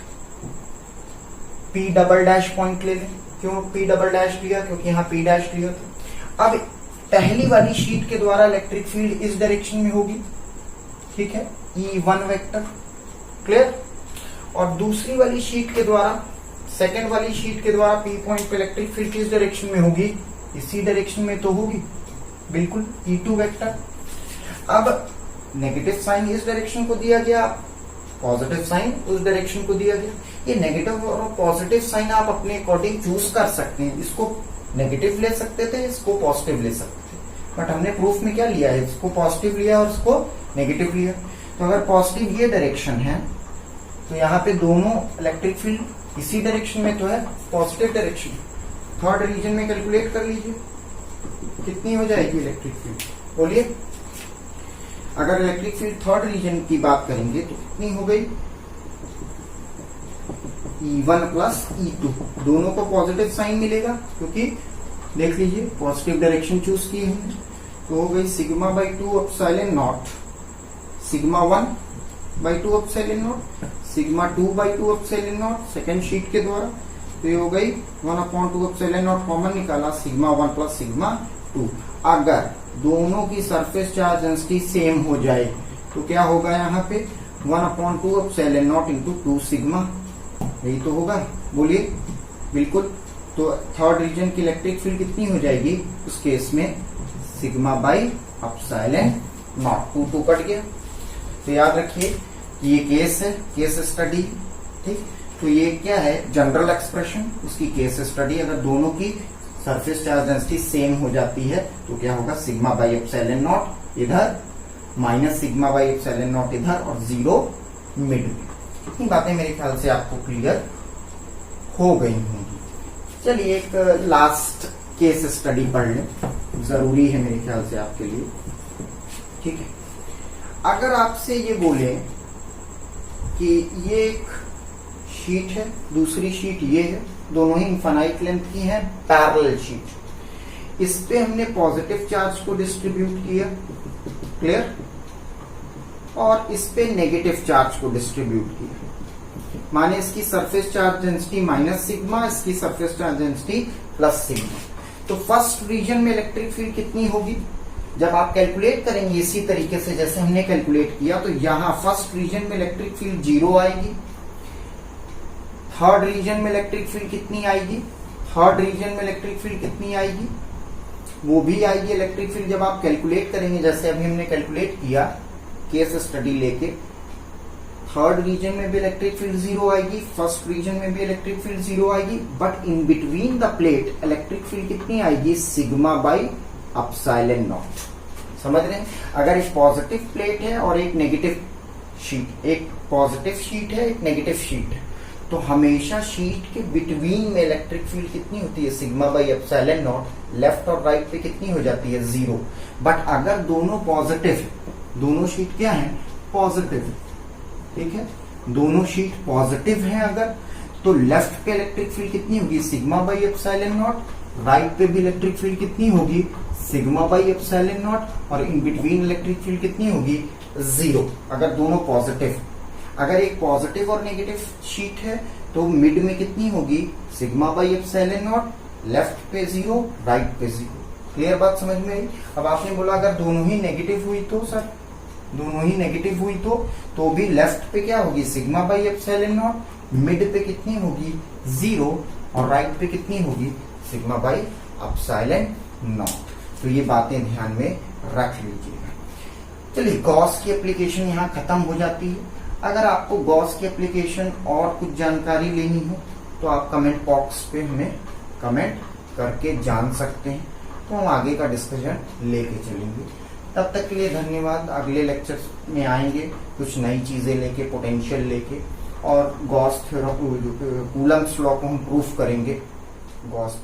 Speaker 1: P double dash point ले लें। क्यों P डबल डैश लिया, क्योंकि यहाँ P डैश लिया था। अब पहली वाली शीट के द्वारा इलेक्ट्रिक फील्ड इस डायरेक्शन में होगी, ठीक है, E1 वेक्टर, क्लियर। और दूसरी वाली शीट के द्वारा, सेकेंड वाली शीट के द्वारा P पॉइंट पे इलेक्ट्रिक फील्ड किस डायरेक्शन में होगी, इसी डायरेक्शन में तो होगी, बिल्कुल, E2 वेक्टर। अब नेगेटिव साइन इस डायरेक्शन को दिया गया, पॉजिटिव साइन उस डायरेक्शन को दिया गया। ये नेगेटिव और पॉजिटिव साइन आप अपने अकॉर्डिंग चूज कर सकते हैं, इसको नेगेटिव ले सकते थे, इसको पॉजिटिव ले सकते थे, बट हमने प्रूफ में क्या लिया है, इसको पॉजिटिव लिया और इसको नेगेटिव लिया। तो अगर पॉजिटिव ये डायरेक्शन है, तो यहाँ पे दोनों इलेक्ट्रिक फील्ड इसी डायरेक्शन में तो है, पॉजिटिव डायरेक्शन। थर्ड रीजन में कैलकुलेट कर लीजिए कितनी हो जाएगी इलेक्ट्रिक फील्ड, बोलिए। अगर इलेक्ट्रिक फील्ड थर्ड रीजन की बात करेंगे तो कितनी हो गई, E1 प्लस E2, दोनों को पॉजिटिव साइन मिलेगा, क्योंकि देख लीजिए पॉजिटिव डायरेक्शन चूज की हमने। तो हो गई sigma by 2 epsilon not, sigma 1 by 2 epsilon not, sigma 2 by 2 epsilon not second sheet के द्वारा, तो ये हो गई 1/2 एप्सिलॉन नॉट, कॉमन निकाला सिग्मा 1 प्लस सिग्मा 2। अगर दोनों की सरफेस चार्ज डेंसिटी सेम हो जाए तो क्या होगा यहाँ पे 1/2 एप्सिलॉन नॉट इंटू 2 सिग्मा, यही तो होगा, बोलिए। बिल्कुल। तो थर्ड रीजन की इलेक्ट्रिक फील्ड कितनी हो जाएगी उस केस में, sigma by epsilon not. 2 cut गया। तो याद रखिए ये केस है, केस स्टडी, ठीक। तो ये क्या है, जनरल एक्सप्रेशन, उसकी केस स्टडी। अगर दोनों की सरफेस चार्ज डेंसिटी सेम हो जाती है तो क्या होगा, सिग्मा बाई एप्सिलॉन नॉट इधर minus sigma by epsilon not इधर और 0 मिड में। इतनी बातें मेरे ख्याल से आपको क्लियर हो गई होंगी। चलिए एक लास्ट केस स्टडी पढ़ लें, जरूरी है मेरे ख्याल से आपके लिए, ठीक है। अगर आपसे ये बोले कि ये एक शीट है, दूसरी शीट ये है, दोनों ही इनफाइनाइट लेंथ की है, पैरेलल शीट, इस पे हमने पॉजिटिव चार्ज को डिस्ट्रीब्यूट किया, क्लियर, और इस पे नेगेटिव चार्ज को डिस्ट्रीब्यूट किया। माने इसकी surface charge density minus sigma, इसकी surface charge density plus sigma. तो फर्स्ट रीजन में इलेक्ट्रिक फील्ड कितनी होगी, जब आप कैलकुलेट करेंगे इसी तरीके से जैसे हमने कैलकुलेट किया, तो यहां फर्स्ट रीजन में इलेक्ट्रिक फील्ड 0 आएगी। थर्ड रीजन में इलेक्ट्रिक फील्ड कितनी आएगी, थर्ड रीजन में इलेक्ट्रिक फील्ड कितनी आएगी, वो भी आएगी इलेक्ट्रिक फील्ड जब आप कैलकुलेट करेंगे, जैसे अभी हमने कैलकुलेट किया केस स्टडी लेके। थर्ड रीजन में भी इलेक्ट्रिक फील्ड 0 आएगी, फर्स्ट रीजन में भी इलेक्ट्रिक फील्ड 0 आएगी, but in between the plate electric field कितनी आएगी, सिग्मा बाई एप्सिलॉन नॉट। समझ रहे हैं। अगर एक पॉजिटिव प्लेट है और एक नेगेटिव शीट, एक पॉजिटिव शीट है एक नेगेटिव शीट है, तो हमेशा शीट के बिटवीन में इलेक्ट्रिक फील्ड कितनी होती है, sigma by epsilon not. Left और राइट पे कितनी हो जाती है, 0। बट अगर दोनों पॉजिटिव, दोनों शीट क्या है, पॉजिटिव, ठीक है, दोनों शीट पॉजिटिव है अगर, तो लेफ्ट पे इलेक्ट्रिक फील्ड कितनी होगी, sigma by epsilon not, right पे भी इलेक्ट्रिक फील्ड कितनी होगी, सिग्मा बाई एप्सिलॉन नॉट, और इन बिटवीन इलेक्ट्रिक फील्ड कितनी होगी, 0। अगर दोनों पॉजिटिव, अगर एक पॉजिटिव और नेगेटिव शीट है तो मिड में कितनी होगी, sigma by epsilon not, left पे 0 राइट पे 0। क्लियर बात समझ में आई। अब आपने बोला अगर दोनों ही नेगेटिव हुई तो, सर दोनों ही नेगेटिव हुई तो भी लेफ्ट पे क्या होगी, sigma by epsilon not, mid पे कितनी होगी, 0, और राइट पे कितनी होगी, सिग्मा बाई एप्सिलॉन नॉट। तो ये बातें ध्यान में रख लीजिएगा। चलिए गॉस की एप्लीकेशन यहाँ खत्म हो जाती है। अगर आपको गॉस की एप्लीकेशन और कुछ जानकारी लेनी हो तो आप कमेंट बॉक्स पे हमें कमेंट करके जान सकते हैं, तो हम आगे का डिस्कशन लेके चलेंगे। तब तक के लिए धन्यवाद। अगले लेक्चर में आएंगे कुछ नई चीजें लेके, पोटेंशियल लेके, और गॉस थ्योरम, कूलम्स लॉ को हम प्रूफ करेंगे, गॉस